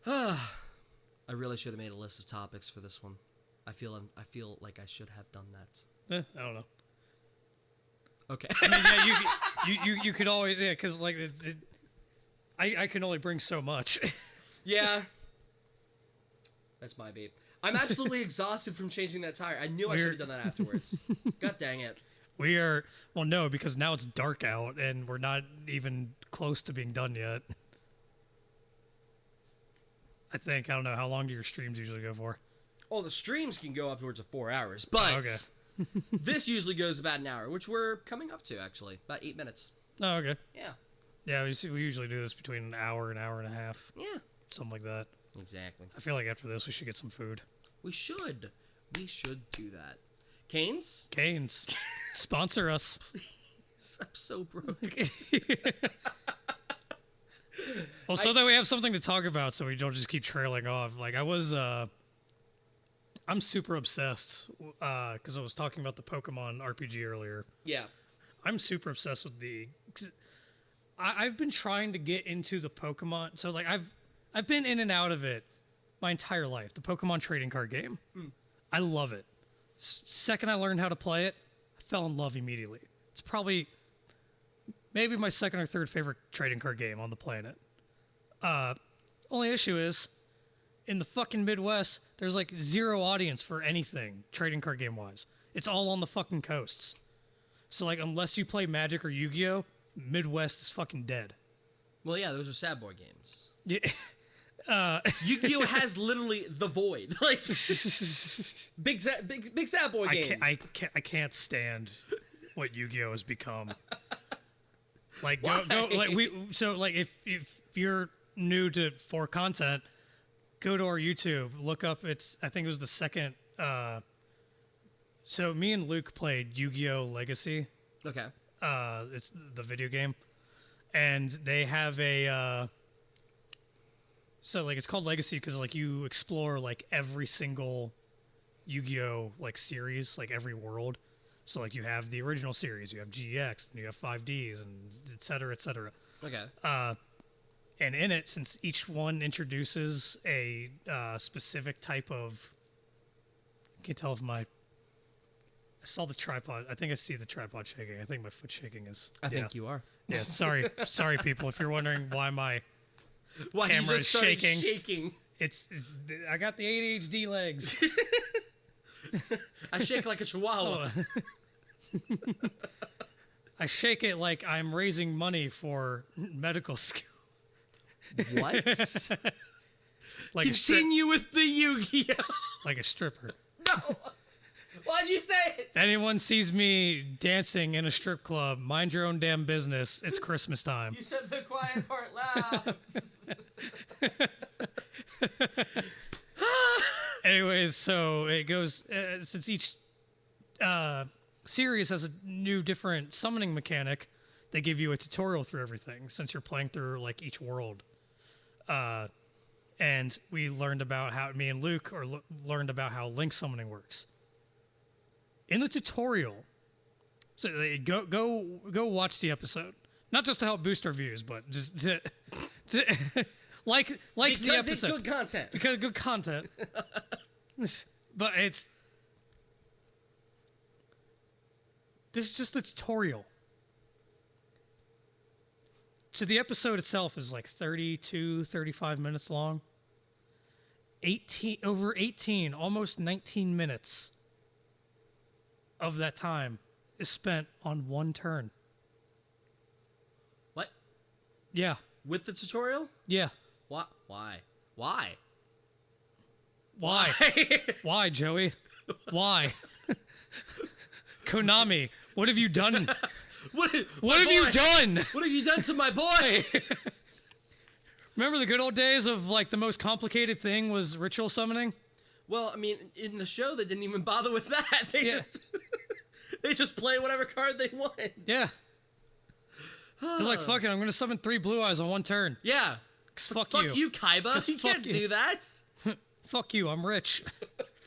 I really should have made a list of topics for this one. I feel like I should have done that. I don't know. Okay. I mean, you could always, because like I can only bring so much. Yeah. That's my beat. I'm absolutely exhausted from changing that tire. I knew I should have done that afterwards. God dang it. We are, well, no, because now it's dark out and we're not even close to being done yet. I think. I don't know. How long do your streams usually go for? Oh, the streams can go upwards of 4 hours, but okay. This usually goes about an hour, which we're coming up to, actually. About 8 minutes. Oh, okay. Yeah. Yeah, we usually do this between an hour and a half. Yeah. Something like that. Exactly. I feel like after this we should get some food. We should. We should do that. Canes? Canes, sponsor us. Please. I'm so broke. Well, so that we have something to talk about so we don't just keep trailing off. Like, I'm super obsessed, because I was talking about the Pokemon RPG earlier. Yeah. I'm super obsessed with I've been trying to get into the Pokemon, so like I've been in and out of it my entire life, the Pokemon trading card game. I love it. Second I learned how to play it, I fell in love immediately. It's probably maybe my second or third favorite trading card game on the planet. Only issue is, in the fucking Midwest, there's like zero audience for anything trading card game wise. It's all on the fucking coasts. So like, unless you play Magic or Yu-Gi-Oh, Midwest is fucking dead. Well, yeah, those are sad boy games. Yeah. Yu-Gi-Oh has literally the void. Like big sad boy games. I can't stand what Yu-Gi-Oh has become. Like Why? If you're new to for content, go to our YouTube, look up I think it was the second so me and Luke played Yu-Gi-Oh Legacy. Okay. It's the video game. And they have so like it's called Legacy because like you explore like every single Yu-Gi-Oh like series, like every world. So like you have the original series, you have GX, and you have 5Ds, and et cetera, et cetera. Okay. And in it, since each one introduces a specific type of, I can't tell if I saw the tripod. I think I see the tripod shaking. I think my foot shaking is. I think you are. Yeah. Sorry, people. If you're wondering why my Why camera you just is started shaking. shaking. It's I got the ADHD legs. I shake like a chihuahua. I shake it like I'm raising money for medical school. What? Like Continue with the Yu-Gi-Oh. like a stripper. No. Why'd you say it? If anyone sees me dancing in a strip club, mind your own damn business. It's Christmas time. You said the quiet part loud. Anyways, so it goes since each series has a new different summoning mechanic, they give you a tutorial through everything since you're playing through like each world. And we learned about how me and Luke learned about how link summoning works in the tutorial. So go watch the episode, not just to help boost our views, but just to like because the episode. it's good content. Because good content. But this is just a tutorial. So the episode itself is like 32, 35 minutes long. 18, almost 19 minutes of that time is spent on one turn. What? Yeah. With the tutorial? Yeah. What? Why? Why? Why? Why, Joey? Why? Konami, what have you done? What have you done? What have you done to my boy? Remember the good old days of like the most complicated thing was ritual summoning? Well, I mean, in the show they didn't even bother with that. They just play whatever card they want. Yeah. They're like, fuck it, I'm gonna summon 3 blue eyes on one turn. Yeah. Fuck you, Kaiba. You can't do that. Fuck you, I'm rich.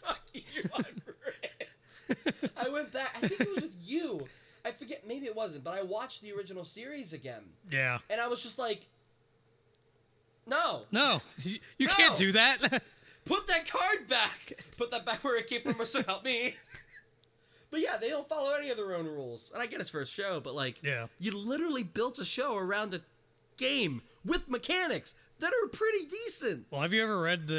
Fuck you, I'm rich. I went back. I think it was with you. I forget. Maybe it wasn't. But I watched the original series again. Yeah. And I was just like, no. No. You can't do that. Put that card back. Put that back where it came from, so help me. But yeah, they don't follow any of their own rules. And I get it's for a show, but like, yeah. You literally built a show around a game with mechanics that are pretty decent. Well, have you ever read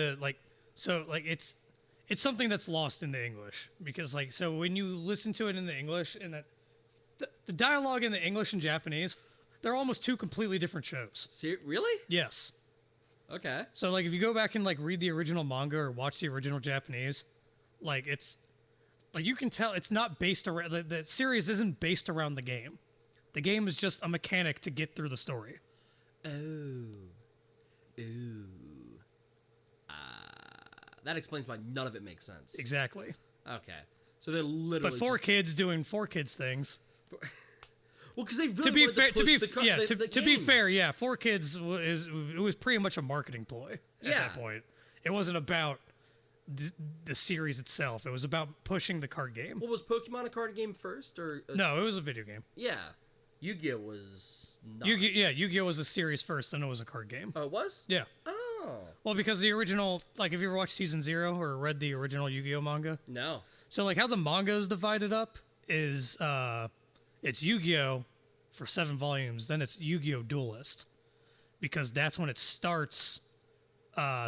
it's something that's lost in the English because like, so when you listen to it in the English and that the dialogue in the English and Japanese, they're almost 2 completely different shows. Really? Yes. Okay. So like if you go back and like read the original manga or watch the original Japanese, like it's like you can tell it's not based around the series isn't based around the game. The game is just a mechanic to get through the story. That explains why none of it makes sense. Exactly. Okay. So they're literally But 4 kids doing 4 kids things. Well, because they really to be fair, yeah, 4 kids it was pretty much a marketing ploy at that point. It wasn't about the series itself. It was about pushing the card game. Well, was Pokemon a card game first, or no? It was a video game. Yeah, Yu-Gi-Oh was not. Yu-Gi-Oh was a series first, then it was a card game. Oh, it was? Yeah. Oh. Well, because the original, like, have you ever watched Season 0 or read the original Yu-Gi-Oh manga? No. So, like, how the manga is divided up is it's Yu-Gi-Oh for 7 volumes, then it's Yu-Gi-Oh Duelist, because that's when it starts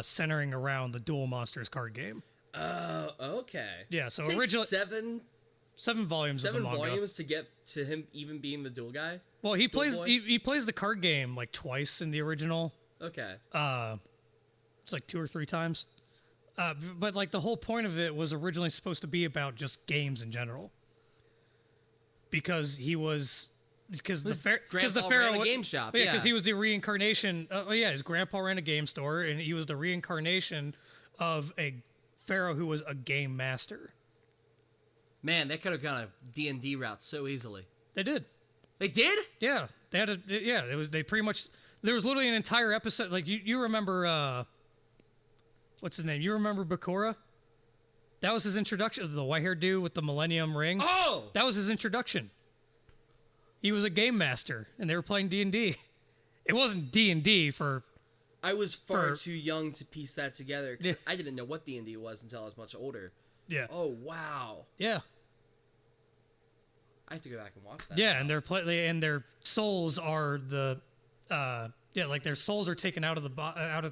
centering around the Duel Monsters card game. Oh, okay. Yeah, so originally originally 7 volumes of the manga. 7 volumes to get to him even being the duel guy? Well, he plays the card game like twice in the original. Okay. It's like 2 or 3 times. But like the whole point of it was originally supposed to be about just games in general. Because the pharaoh ran a game shop. Yeah, because he was the reincarnation. His grandpa ran a game store, and he was the reincarnation of a pharaoh who was a game master. Man, they could have gone a D&D route so easily. They did. They did? Yeah, they had they pretty much. There was literally an entire episode. Like you remember, what's his name? You remember Bakura? That was his introduction. The white-haired dude with the Millennium Ring. Oh, that was his introduction. He was a game master, and they were playing D&D. It wasn't D&D for... I was far too young to piece that together. Yeah. I didn't know what D&D was until I was much older. Yeah. Oh, wow. Yeah. I have to go back and watch that. Yeah, now. And their souls are the... like their souls are taken out of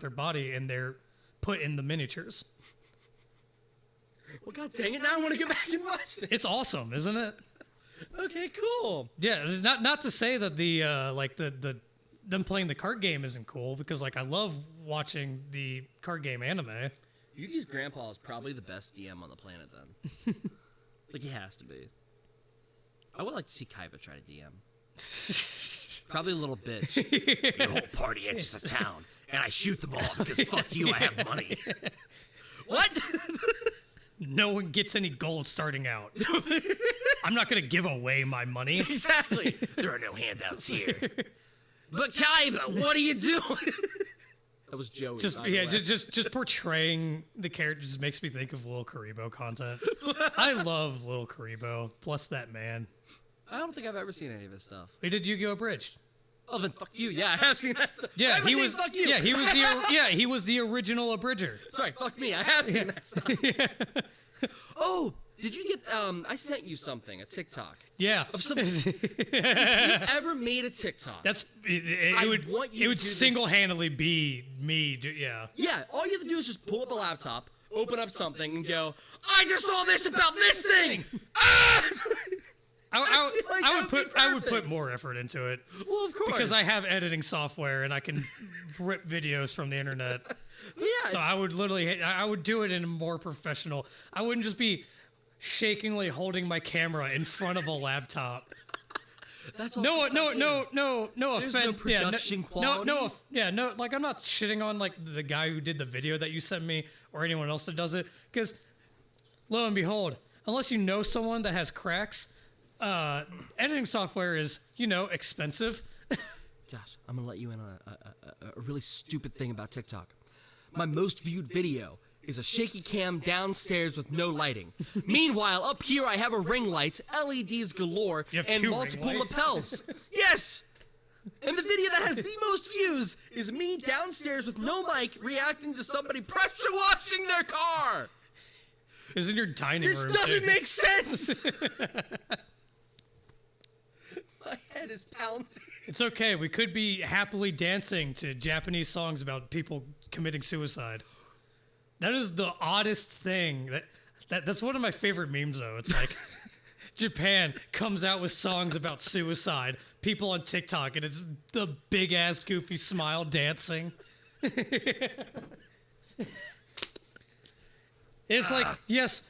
their body, and they're put in the miniatures. Well, god dang it, now I want to go back and watch this. It's awesome, isn't it? Okay, cool. Yeah, not to say that the them playing the card game isn't cool, because like I love watching the card game anime. Yugi's grandpa is probably the best DM on the planet then. Like he has to be. I would like to see Kaiba try to DM. Probably a little bitch. Your whole party enters the town, and I shoot them all because fuck you, I have money. What? No one gets any gold starting out. I'm not gonna give away my money. Exactly. There are no handouts here. But Kaiba, what are you doing? That was Joey. Just just portraying the character just makes me think of Lil Karibo content. I love Lil Karibo. Plus that man. I don't think I've ever seen any of his stuff. He did Yu-Gi-Oh! Abridged. Oh, then fuck you. Yeah, I have seen that stuff. Yeah, he was. Fuck you. Yeah, he was the original abridger. Sorry, fuck me. I have seen that stuff. Oh, did you get? I sent you something, a TikTok. Yeah. Of some. If you ever made a TikTok, That's I want you it would to do this- single-handedly be me. Yeah. yeah. All you have to do is just pull up a laptop, open up something, and go. I just saw this about this thing. Ah! I feel like I that would would be put I would put perfect. more effort into it Well, of course. because I have editing software and I can rip videos from the internet. Yeah. So I would literally I would do it in a more professional. I wouldn't just be shakingly holding my camera in front of a laptop. That's all No TikTok is. no There's no offense. production quality. Like I'm not shitting on like the guy who did the video that you sent me or anyone else that does it because lo and behold, unless you know someone that has cracks, editing software is, expensive. Josh, I'm gonna let you in on a really stupid thing about TikTok. My most viewed video is a shaky cam downstairs with no lighting. Meanwhile, up here I have a ring light, LEDs galore, You have and two multiple ring lights? lapels. Yes! And the video that has the most views is me downstairs with no mic reacting to somebody pressure washing their car. It was in your dining This room. doesn't too. make sense. My head is pounding. It's okay. We could be happily dancing to Japanese songs about people committing suicide. That is the oddest thing. That's one of my favorite memes, though. It's like Japan comes out with songs about suicide. People on TikTok, and it's the big ass goofy smile dancing. It's like, yes,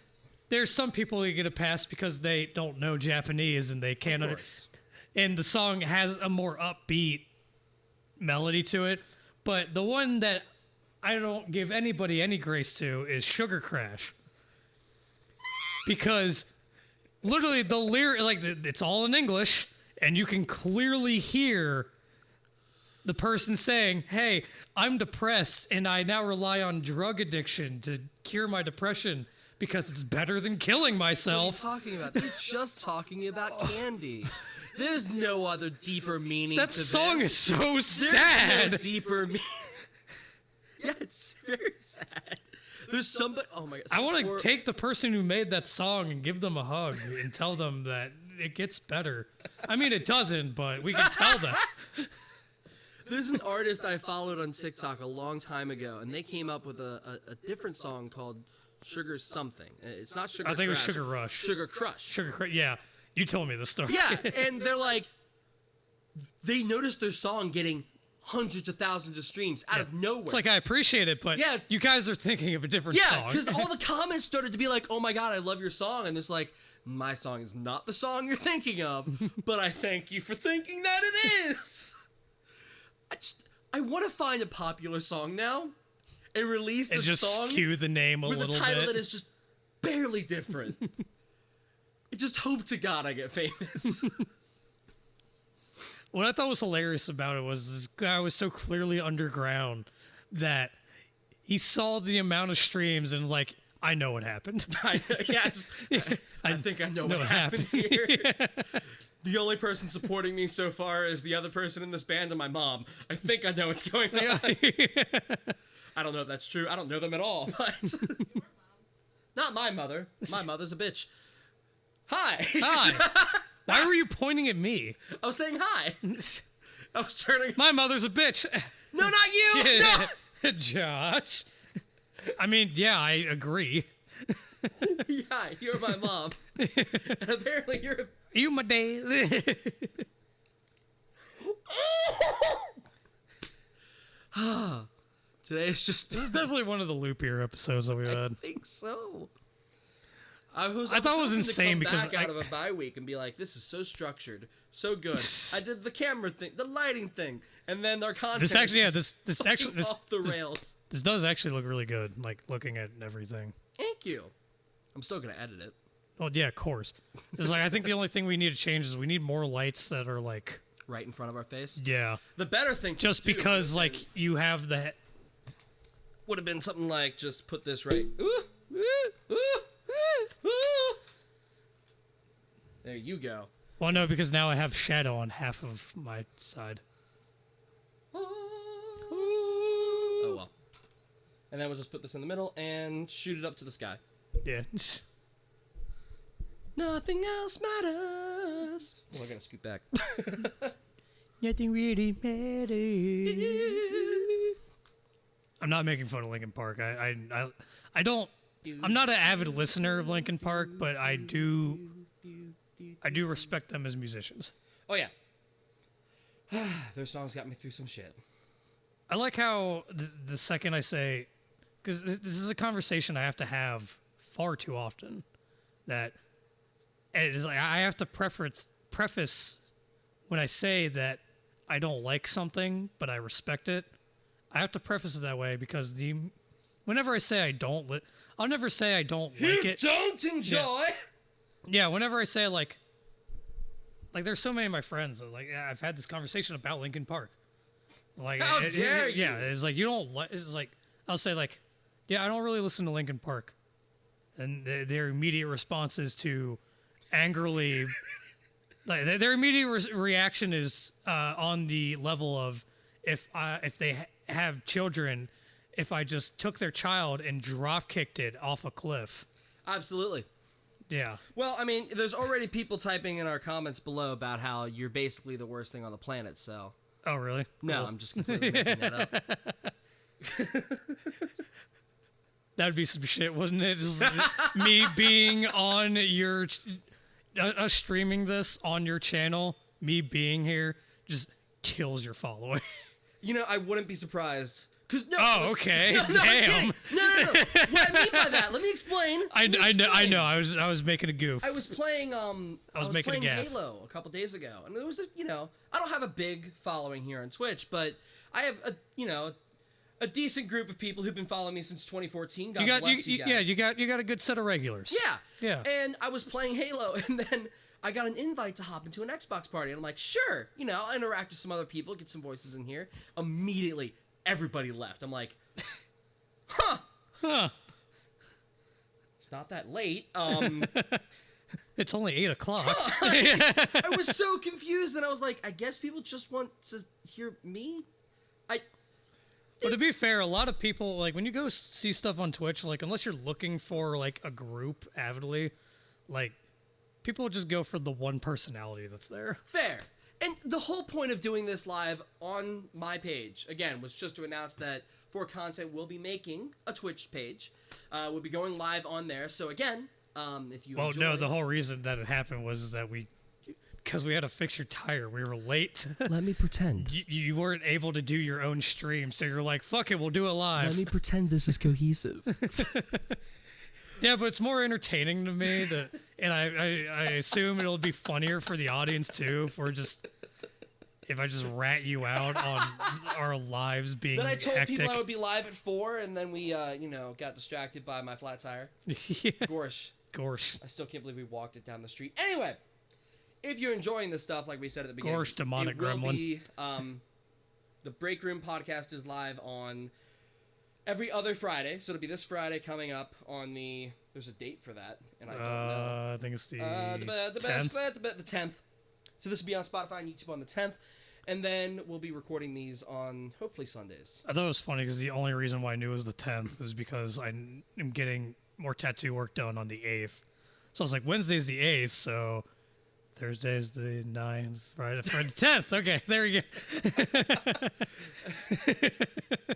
there's some people who get a pass because they don't know Japanese and they can't and the song has a more upbeat melody to it. But the one that I don't give anybody any grace to is Sugar Crash. Because literally the lyric, it's all in English, and you can clearly hear the person saying, hey, I'm depressed and I now rely on drug addiction to cure my depression because it's better than killing myself. What are you talking about? They're just talking about candy. There's no other deeper meaning That to song this. is so There's sad. no deeper meaning. Yeah, it's very sad. There's somebody. Oh my god. I want to take the person who made that song and give them a hug and tell them that it gets better. I mean, it doesn't, but we can tell them. There's an artist I followed on TikTok a long time ago, and they came up with a different song called Sugar Something. It's not Sugar I think it was Crash. Sugar Rush. Sugar Crush. Yeah, you told me the story. Yeah, and they're like, they noticed their song getting hundreds of thousands of streams out of nowhere. It's like, I appreciate it, but Yeah, you guys are thinking of a different yeah, song. because all the comments started to be like, oh my god, I love your song. And there's like, my song is not the song you're thinking of, but I thank you for thinking that it is. I want to find a popular song now and release and a just song skew the name a with a little title bit. that is just barely different. I just hope to God I get famous. What I thought was hilarious about it was this guy was so clearly underground that he saw the amount of streams and like, I know what happened. I think I know what happened here. The only person supporting me so far is the other person in this band and my mom. I think I know what's going on. I don't know if that's true. I don't know them at all, but not my mother. My mother's a bitch. Hi. Hi. Why were you pointing at me? I was saying hi. I was turning. My mother's a bitch. No, not you. No. Josh. I mean, yeah, I agree. Hi, you're my mom. And apparently you're. You my dad. Today is just. This is definitely one of the loopier episodes that we I had. think so. I thought it was hoping to insane come because back out of a bye week and be like, this is so structured, so good. I did the camera thing, the lighting thing, and then our content. This actually, yeah, is this fucking actually, off the rails. this does actually look really good. Like looking at everything. Thank you. I'm still gonna edit it. Oh yeah, of course. It's like I think the only thing we need to change is we need more lights that are like Right in front of our face. yeah. The better thing to Just do because like you have the would have been something like just put this right. Ooh, ooh, ooh, ooh, ooh. There you go. well no because now I have shadow on half of my side. Oh well. And then we'll just put this in the middle and shoot it up to the sky. Yeah. Nothing else matters. Well, I gotta scoot back. Nothing really matters. I'm not making fun of Linkin Park. I don't. I'm not an avid listener of Linkin Park, but I do respect them as musicians. Oh yeah. Their songs got me through some shit. I like how the second I say, because this is a conversation I have to have far too often, that it is like I have to preface when I say that I don't like something, but I respect it. I have to preface it that way because whenever I say I don't, I'll never say I don't like it. Don't enjoy. Yeah, whenever I say like there's so many of my friends that like yeah, I've had this conversation about Linkin Park. Like How dare you? Yeah, it's like you don't like. It's like I'll say like, yeah, I don't really listen to Linkin Park, and their immediate response is to angrily, like their immediate reaction is on the level of if they have children, if I just took their child and drop kicked it off a cliff. Absolutely. Yeah. Well, I mean, there's already people typing in our comments below about how you're basically the worst thing on the planet. So. Oh really? No, Cool. I'm just completely making that up. That'd be some shit, wouldn't it? Just me being on your, us streaming this on your channel, me being here, just kills your following. You know, I wouldn't be surprised. Cause no. Oh, okay. No, Damn. No. What I mean by that, let me explain. I know. I was making a goof. I was playing I was making a playing gaff. Halo a couple days ago, and there was I don't have a big following here on Twitch, but I have a decent group of people who've been following me since 2014. God bless you guys. Yeah, you got a good set of regulars. Yeah. Yeah. And I was playing Halo, and then I got an invite to hop into an Xbox party, and I'm like, sure, I'll interact with some other people, get some voices in here. Immediately, everybody left. I'm like, Huh. It's not that late. It's only 8 o'clock. I was so confused, and I was like, I guess people just want to hear me. But to be fair, a lot of people, like, when you go see stuff on Twitch, like, unless you're looking for, like, a group avidly, like, people just go for the one personality that's there. Fair. And the whole point of doing this live on my page, again, was just to announce that for content, we'll be making a Twitch page. We'll be going live on there. So, again, if you enjoy... no, the whole reason that it happened was that because we had to fix your tire. We were late. Let me pretend. You weren't able to do your own stream, so you're like, fuck it, we'll do it live. Let me pretend this is cohesive. Yeah, but it's more entertaining to me, and I assume it'll be funnier for the audience, too, if I just rat you out on our lives being Then I told hectic. people I would be live at 4, and then we, got distracted by my flat tire. Yeah. Gorsh. I still can't believe we walked it down the street. Anyway, if you're enjoying this stuff, like we said at the beginning, Gorsh, demonic it will gremlin. be, the Breakroom podcast is live on every other Friday, so it'll be this Friday coming up on there's a date for that, and I don't know. I think it's the 10th. The 10th. So this will be on Spotify and YouTube on the 10th, and then we'll be recording these on hopefully Sundays. I thought it was funny because the only reason why I knew it was the 10th is because I am getting more tattoo work done on the 8th. So I was like, Wednesday's the 8th, so Thursday's the 9th, Friday the 10th. Okay, there we go.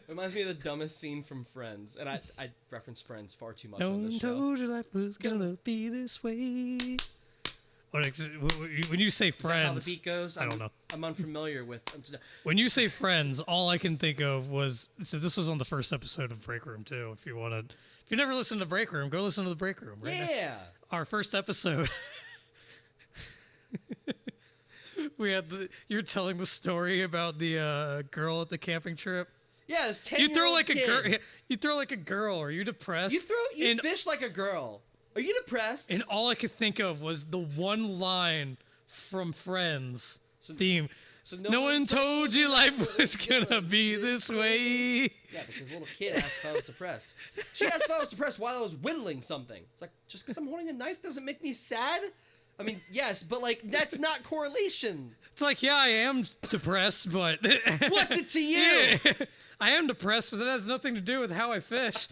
Reminds me of the dumbest scene from Friends, and I reference Friends far too much No on one this show. told you life was gonna be this way. When you say Is that how the Friends, beat goes? I don't know. I'm unfamiliar with. When you say Friends, all I can think of was this was on the first episode of Breakroom too. If you never listened to Breakroom, go listen to the Breakroom. Right now. Yeah. Our first episode. You're telling the story about the girl at the camping trip. Yeah, this 10 You throw like a girl. You throw like a girl. Are you depressed? You fish like a girl. Are you depressed? And all I could think of was the one line from Friends theme. So no one told you life was gonna be this way. Yeah, because the little kid asked if I was depressed. She asked if I was depressed while I was whittling something. It's like, just because I'm holding a knife doesn't make me sad? I mean, yes, but like, that's not correlation. It's like, yeah, I am depressed, but... What's it to you? Yeah, I am depressed, but it has nothing to do with how I fish.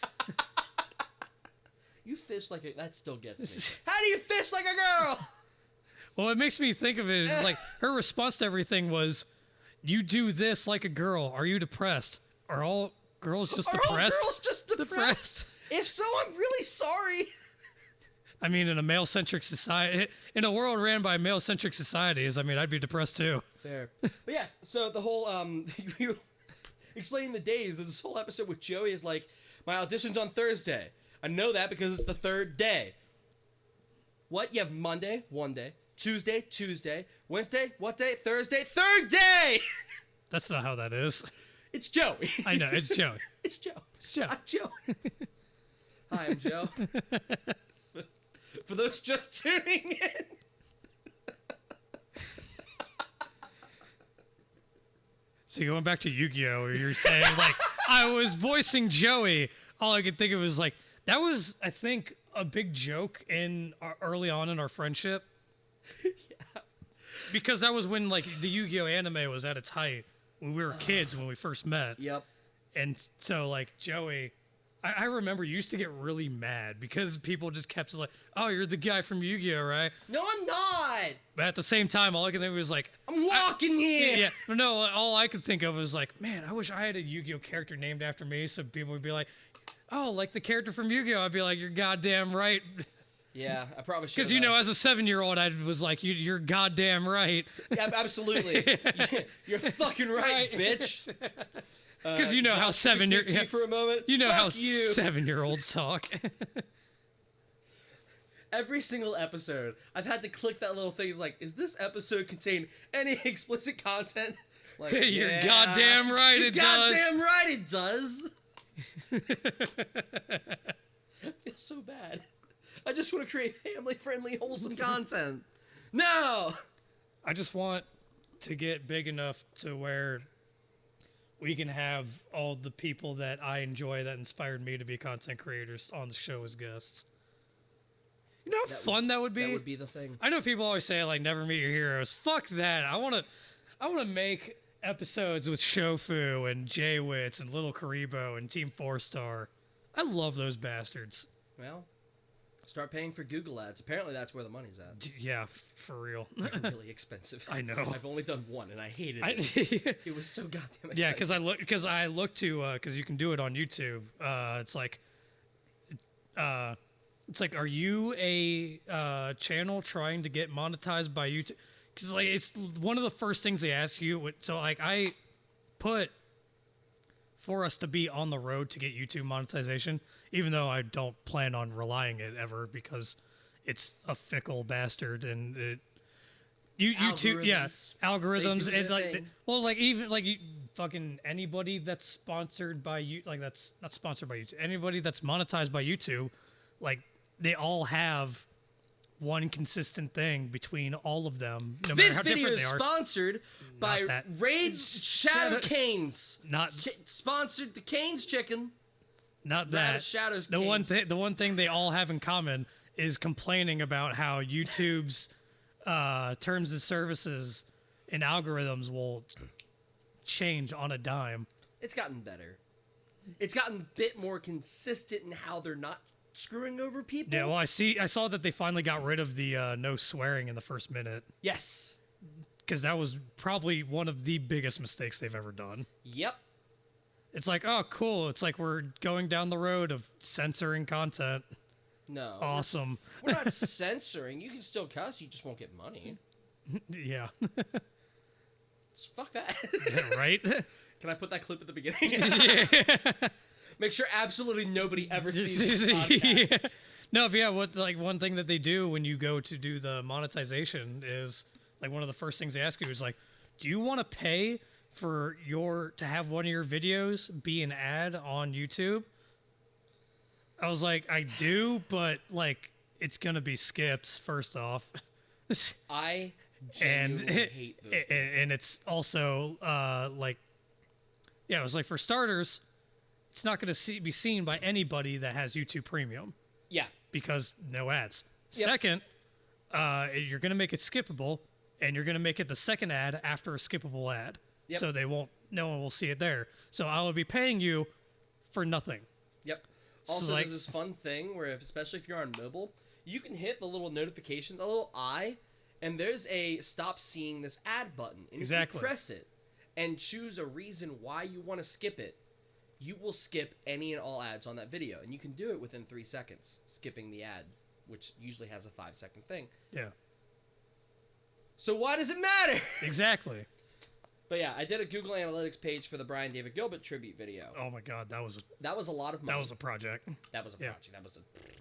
You fish like a... That still gets me. How do you fish like a girl? Well, it makes me think of it as like, her response to everything was, you do this like a girl. Are you depressed? Are all girls just depressed? Are all girls just depressed? If so, I'm really sorry. I mean, in a male-centric society, in a world ran by male-centric societies, I mean, I'd be depressed too. Fair. But yes, so the whole, you explaining the days, there's this whole episode with Joey is like, my audition's on Thursday. I know that because it's the third day. What? You have Monday, one day. Tuesday, Wednesday, what day? Thursday, third day! That's not how that is. It's Joey. I know, it's Joey. It's Joe. It's Joe. I'm Joe. Hi, I'm Joe. For those just tuning in. So going back to Yu-Gi-Oh, where you're saying, like, I was voicing Joey, all I could think of was, like, that was, I think, a big joke early on in our friendship. Yeah. Because that was when, like, the Yu-Gi-Oh anime was at its height, when we were kids, when we first met. Yep. And so, like, Joey, I remember used to get really mad because people just kept like, oh, you're the guy from Yu-Gi-Oh, right? No, I'm not. But at the same time, all I could think was like, I'm walking here. Yeah. No, all I could think of was like, man, I wish I had a Yu-Gi-Oh character named after me, so people would be like, oh, like the character from Yu-Gi-Oh. I'd be like, you're goddamn right. Yeah, I probably should. Because, you know, as a 7-year-old, I was like, you're goddamn right. Yeah, absolutely. You're fucking right, bitch. Because you know how for a moment. You know Fuck how you. 7-year-olds talk. Every single episode, I've had to click that little thing. It's like, is this episode contain any explicit content? Like, You're yeah, goddamn right you're it does. Goddamn right it does. I feel so bad. I just want to create family-friendly, wholesome content. No! I just want to get big enough to where we can have all the people that I enjoy that inspired me to be content creators on the show as guests. You know how fun that would be? That would be the thing. I know people always say, like, never meet your heroes. Fuck that. I want to make episodes with Shofu and J-Wits and Little Karibo and Team 4-Star. I love those bastards. Well, start paying for Google ads. Apparently that's where the money's at. Yeah, for real. They're really expensive. I know. I've only done one and I hated it. It was so goddamn expensive. Yeah, because I look to because you can do it on YouTube. It's like, are you a channel trying to get monetized by YouTube? Because like it's one of the first things they ask you. So like I put for us to be on the road to get YouTube monetization, even though I don't plan on relying it ever because it's a fickle bastard and YouTube, yeah, algorithms and like, well, like even like fucking anybody that's sponsored by you, like that's not sponsored by YouTube, anybody that's monetized by YouTube, like they all have one consistent thing between all of them. No matter this how video different is they are. sponsored by Raid Shadow Canes. Not sponsored the Canes chicken. Not Not that. a Shadows The Canes. one thing they all have in common is complaining about how YouTube's terms and services and algorithms will change on a dime. It's gotten better. It's gotten a bit more consistent in how they're not screwing over people. Yeah, well, I saw that they finally got rid of the no swearing in the first minute. Yes. Because that was probably one of the biggest mistakes they've ever done. Yep. It's like, oh, cool. It's like we're going down the road of censoring content. No. Awesome. We're not censoring. You can still cuss. You just won't get money. Yeah. Just fuck that. Yeah, right? Can I put that clip at the beginning? Yeah. Make sure absolutely nobody ever sees this podcast. Yeah. No, but yeah, one thing that they do when you go to do the monetization is like one of the first things they ask you is like, do you want to pay for to have one of your videos be an ad on YouTube? I was like, I do, but like it's gonna be skipped first off. I and genuinely hate those. and it's also like, yeah, it was like, for starters, it's not going to be seen by anybody that has YouTube Premium Yeah. because no ads. Yep. Second, you're going to make it skippable, and you're going to make it the second ad after a skippable ad, Yep. so no one will see it there. So I will be paying you for nothing. Yep. Also, like- there's this fun thing where, especially if you're on mobile, you can hit the little notification, the little eye, and there's a stop seeing this ad button. And Exactly. if you press it and choose a reason why you want to skip it, you will skip any and all ads on that video. And you can do it within 3 seconds, skipping the ad, which usually has a 5-second thing. Yeah, So why does it matter? exactly. But yeah, I did a Google Analytics page for the Brian David Gilbert tribute video. Oh my God, that was That was a lot of money. a project. That was a Yeah. project.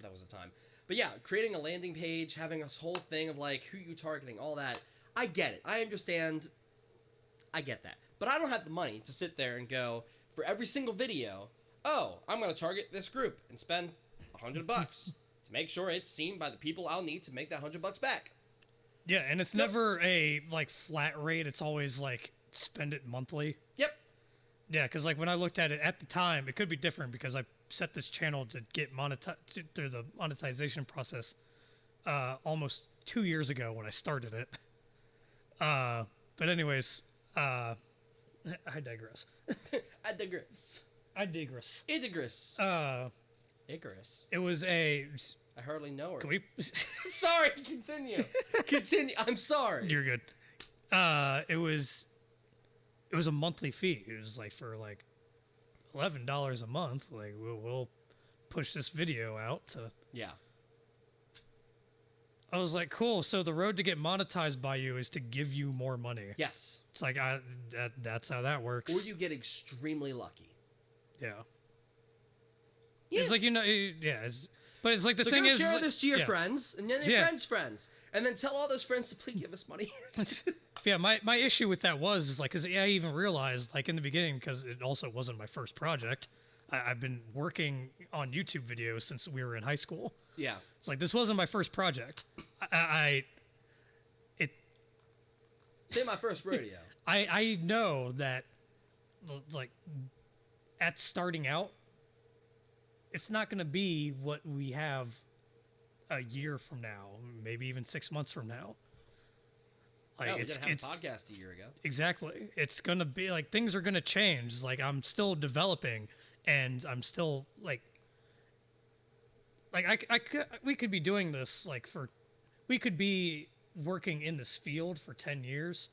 That was a time. But yeah, creating a landing page, having this whole thing of like who you targeting, all that. I get it. I understand. I get that. But I don't have the money to sit there and go for every single video, oh, I'm going to target this group and spend $100 to make sure it's seen by the people I'll need to make that $100 back. Yeah, and it's never a like flat rate. It's always like spend it monthly. Yep. Yeah, because like when I looked at it at the time, it could be different because I set this channel to get monetized through the monetization process almost 2 years ago when I started it. But anyways, I digress. I digress. Idigress. Icarus. It was a. I hardly know her. Can we? Sorry, continue. Continue. I'm sorry. You're good. It was a monthly fee. It was like for like $11 a month. Like we'll push this video out to. Yeah. I was like, cool. So the road to get monetized by you is to give you more money. Yes. It's like that's how that works. Or you get extremely lucky. Yeah. Yeah. It's like but it's like the So thing go is share this to your yeah. friends, and then your Yeah. friends, and then tell all those friends to please give us money. Yeah, my issue with that was like, because I even realized like in the beginning, because it also wasn't my first project. I've been working on YouTube videos since we were in high school. Yeah. It's like this wasn't my first project. Say my first rodeo. I know that like at starting out, it's not going to be what we have a year from now, maybe even 6 months from now. Like No, we it's didn't have a podcast a year ago. exactly. It's going to be like things are going to change. Like I'm still developing, and I'm still like we could be doing this we could be working in this field for 10 years,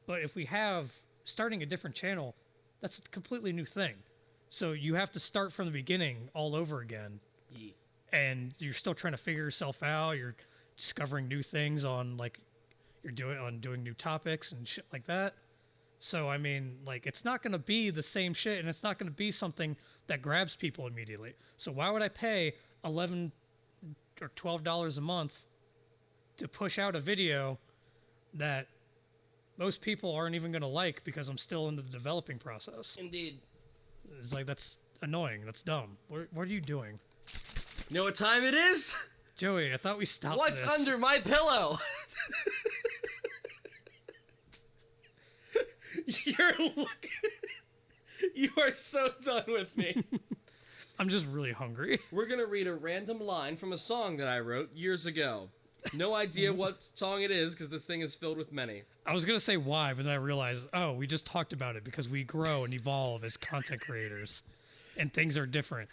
but if we have starting a different channel, that's a completely new thing. So you have to start from the beginning all over again. Yeah. And you're still trying to figure yourself out. You're discovering new things on doing new topics and shit like that. So I mean, like, it's not going to be the same shit, and it's not going to be something that grabs people immediately. So why would I pay $11 or $12 a month to push out a video that most people aren't even going to like because I'm still in the developing process? Indeed. It's like, that's annoying. That's dumb. What are you doing? You know what time it is? Joey, I thought we stopped What's this. under my pillow? You are so done with me. I'm just really hungry. We're gonna read a random line from a song that I wrote years ago. No idea what song it is because this thing is filled with many. I was going to say why, but then I realized, oh, we just talked about it because we grow and evolve as content creators and things are different.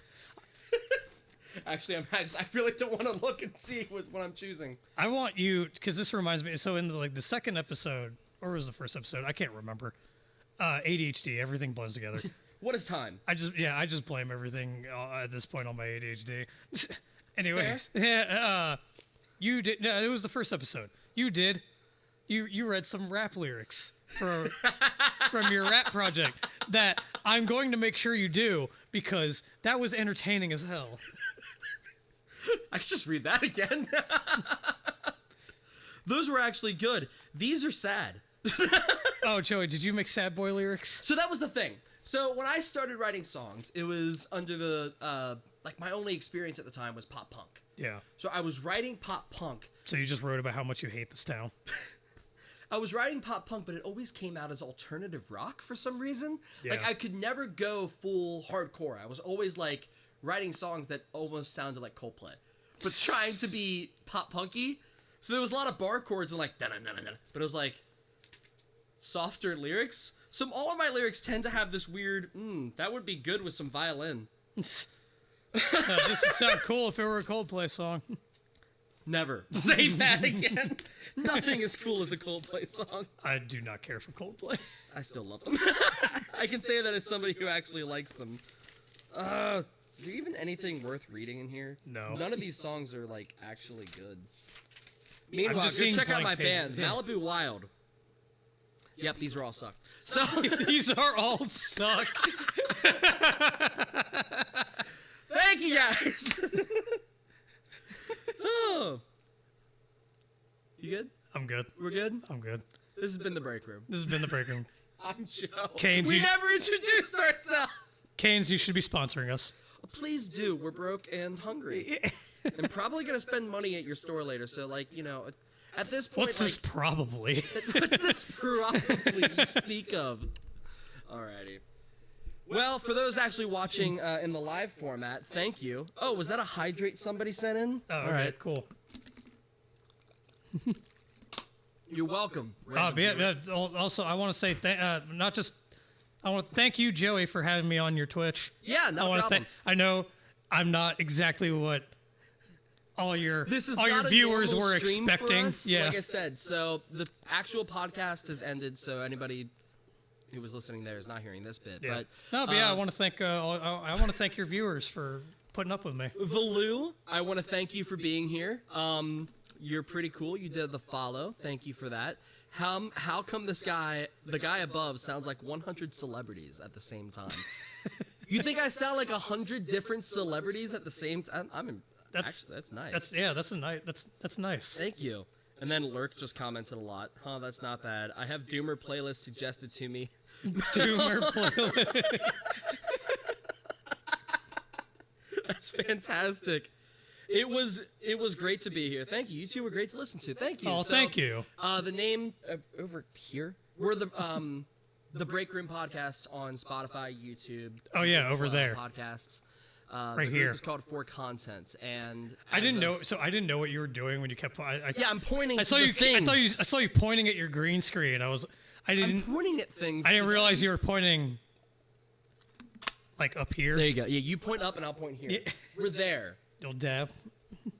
Actually, I really don't want to look and see what I'm choosing. I want you, because this reminds me, so in the second episode, or was the first episode? I can't remember. ADHD, everything blends together. What is time? I just blame everything at this point on my ADHD. Anyways, yeah, you did. No, it was the first episode. You did. You read some rap lyrics from your rap project that I'm going to make sure you do because that was entertaining as hell. I should just read that again. Those were actually good. These are sad. Oh, Joey, did you make sad boy lyrics? So that was the thing. So when I started writing songs, it was under the like my only experience at the time was pop punk. Yeah. So I was writing pop punk. So you just wrote about how much you hate this town. I was writing pop punk, but it always came out as alternative rock for some reason. Yeah. Like I could never go full hardcore. I was always like writing songs that almost sounded like Coldplay, but trying to be pop punky. So there was a lot of bar chords and like da-da-da-da-da, but it was like softer lyrics. So all of my lyrics tend to have this weird, that would be good with some violin. This would sound cool if it were a Coldplay song. Never say that again. Nothing as cool as a Coldplay song. I do not care for Coldplay. I still love them. I can say that as somebody who actually likes them. Is there even anything worth reading in here? No. None of these songs are like actually good. Meanwhile, just go seeing check out blank my pages. band, Yeah. Malibu Wild. Yep, these are all suck. So These are all suck. thank you guys. Oh. You good? I'm good. We're good? I'm good. This has been the break room. This has been the Breakroom. I'm Joe. Canes, we you- never introduced ourselves. Canes, you should be sponsoring us. Please do. We're broke and hungry. And probably gonna spend money at your store later. So like, you know, at this point, What's like, this probably? what's this probably you speak of? Alrighty. Well, for those actually watching in the live format, thank you. Oh, was that a hydrate somebody sent in? Oh, okay, Alright. cool. You're welcome. Yeah. Also, I want to say I want to thank you, Joey, for having me on your Twitch. Yeah, no I wanna problem. I know I'm not exactly what all your This is all not your a viewers normal were stream for expecting. us, Yeah. like I said. So the actual podcast has ended. So anybody who was listening there is not hearing this bit. Yeah. But I want to thank I want to thank your viewers for putting up with me. Valu, I want to thank you for being here. You're pretty cool. You did the follow. Thank you for that. How come the guy above sounds like 100 celebrities at the same time? You think I sound like 100 different celebrities at the same time? That's nice. That's nice. Thank you. And then Lurk just commented a lot. Huh, that's not bad. I have Doomer playlist suggested to me. Doomer playlist. That's fantastic. It was great to be here. Thank you. You two were great to listen to. Thank you. Oh, thank you. The name over here. We're the Breakroom podcast on Spotify, YouTube. Oh, yeah, over there. Podcasts. Right the group here. is called For Content, and I didn't know. So I didn't know what you were doing when you kept. Yeah, I'm pointing. I saw to you. the things. I saw you pointing at your green screen. I I'm didn't. pointing at things. I didn't to realize them. you were pointing. Like up here. There you go. Yeah, you point up and I'll point here. Yeah. We're there. You'll dab.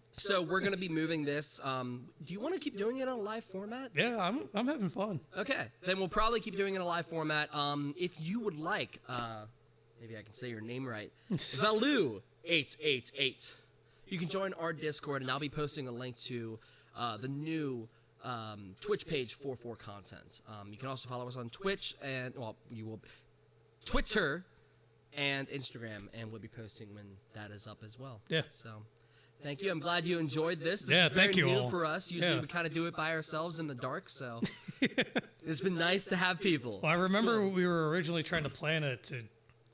So we're gonna be moving this. Do you want to keep doing it on a live format? Yeah, I'm having fun. Okay, then we'll probably keep doing it in a live format. If you would like, maybe I can say your name right, Valu888. You can join our Discord, and I'll be posting a link to the new Twitch page for Content. You can also follow us on Twitch and you will Twitter and Instagram, and we'll be posting when that is up as well. Yeah. So. Thank you. I'm glad you enjoyed this. This Yeah, is very thank you new all. for us. Usually Yeah. we kind of do it by ourselves in the dark, so it's been nice to have people. Well, I It's remember good. we were originally trying to plan it to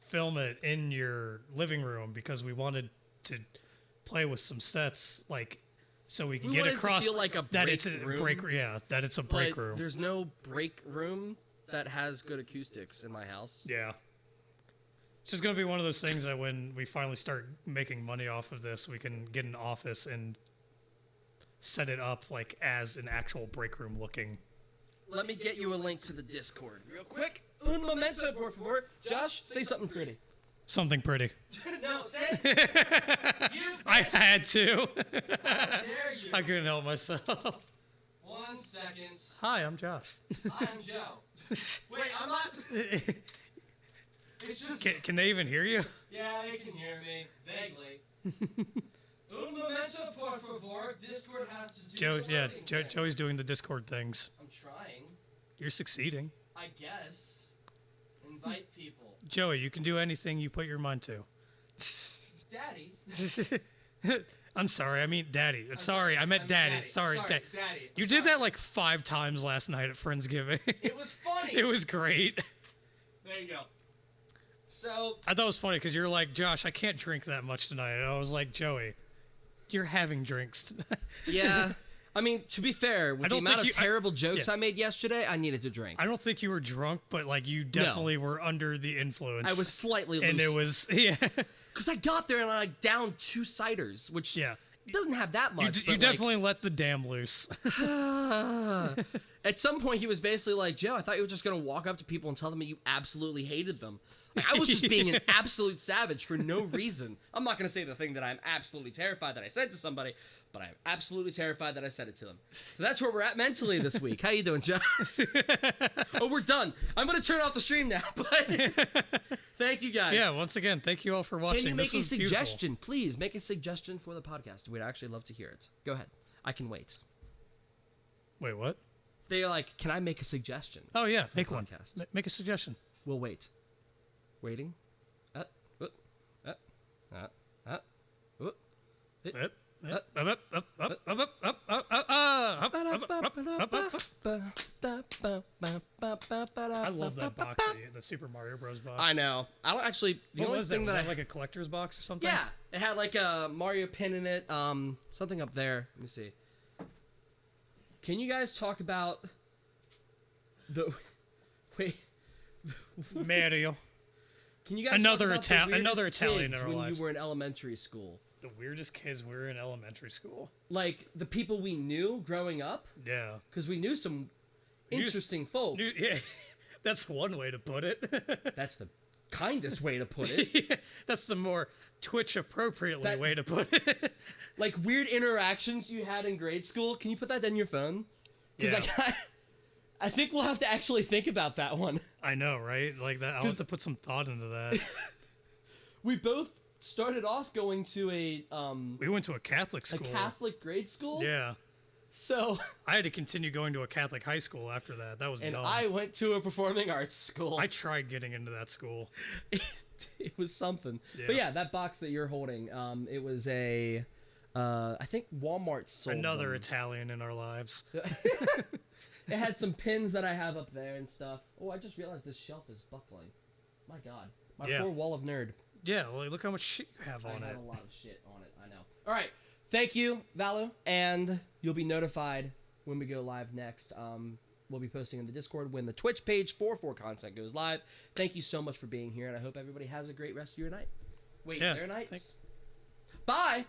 film it in your living room because we wanted to play with some sets, like so we could We get wanted to across feel like a that it's a break room, that it's a But break room. There's no break room that has good acoustics in my house. Yeah. It's just going to be one of those things that when we finally start making money off of this, we can get an office and set it up like as an actual break room looking. Let me get you a link to the Discord real quick. Un momento, por favor. Josh, say something pretty. Something pretty. No, say it. You I had to. How dare you? I couldn't help myself. 1 second. Hi, I'm Josh. I am Joe. Wait, I'm not. It's just. Can they even hear you? Yeah, they can hear me. Vaguely. Un momento, por favor. Discord has to do Joe, the yeah, loading thing. Joey's doing the Discord things. I'm trying. You're succeeding. I guess. Invite people. Joey, you can do anything you put your mind to. Daddy. I'm sorry, I mean Daddy. I'm sorry, I meant Daddy. Sorry, Daddy. Daddy. You did that like 5 times last night at Friendsgiving. It was funny. It was great. There you go. So I thought it was funny because you're like, Josh, I can't drink that much tonight. And I was like, Joey, you're having drinks tonight. yeah, I mean, to be fair, with the don't amount think of terrible jokes yeah. I made yesterday, I needed to drink. I don't think you were drunk, but like you definitely were under the influence. I was slightly loose. and it was yeah, Because I got there and I downed 2 ciders, which yeah. doesn't have that much. You definitely let the dam loose. At some point, he was basically like, Joe, I thought you were just going to walk up to people and tell them that you absolutely hated them. Like, I was just being an absolute savage for no reason. I'm not going to say the thing that I'm absolutely terrified that I said to somebody, but I'm absolutely terrified that I said it to them. So that's where we're at mentally this week. How you doing, Josh? Oh, we're done. I'm going to turn off the stream now, but thank you guys. Yeah, once again, thank you all for watching. Can you make a was beautiful. suggestion? Please make a suggestion for the podcast. We'd actually love to hear it. Go ahead. I can wait. Wait, what? They're like, can I make a suggestion? Oh yeah, the make one. podcast. Make a suggestion. We'll wait. Waiting. I love that box, the Super Mario Bros. Box. I know. I don't actually. The What only was thing that? Was that that like a collector's box or something? yeah, it had like a Mario pin in it. Something up there. Let me see. Can you guys talk about the? Wait. Mario. Can you guys Another talk about the another weirdest Italian in kids our when lives. you were in elementary school? The weirdest kids were in elementary school. Like the people we knew growing up, Yeah. because we knew some Knew- interesting folk. Yeah. That's one way to put it. That's the kindest way to put it. That's the more Twitch appropriately That- way to put it. Like weird interactions you had in grade school. Can you put that in your phone? Because Yeah. I think we'll have to actually think about that one. I know, right? Like that. I'll have to put some thought into that. We both started off going to a We went to a Catholic school. Catholic grade school. Yeah. So, I had to continue going to a Catholic high school after that. That was and dumb. I went to a performing arts school. I tried getting into that school. It was something. Yeah. But yeah, that box that you're holding, it was a, I think Walmart sold Another them. Italian in our lives. It had some pins that I have up there and stuff. Oh, I just realized this shelf is buckling. My God. My Yeah. poor wall of nerd. Yeah, well, look how much shit you have on I it. had a lot of shit on it. I know. All right. Thank you, Valo. And you'll be notified when we go live next. We'll be posting in the Discord when the Twitch page for content goes live. Thank you so much for being here, and I hope everybody has a great rest of your night. Wait, Yeah, their nights? Bye!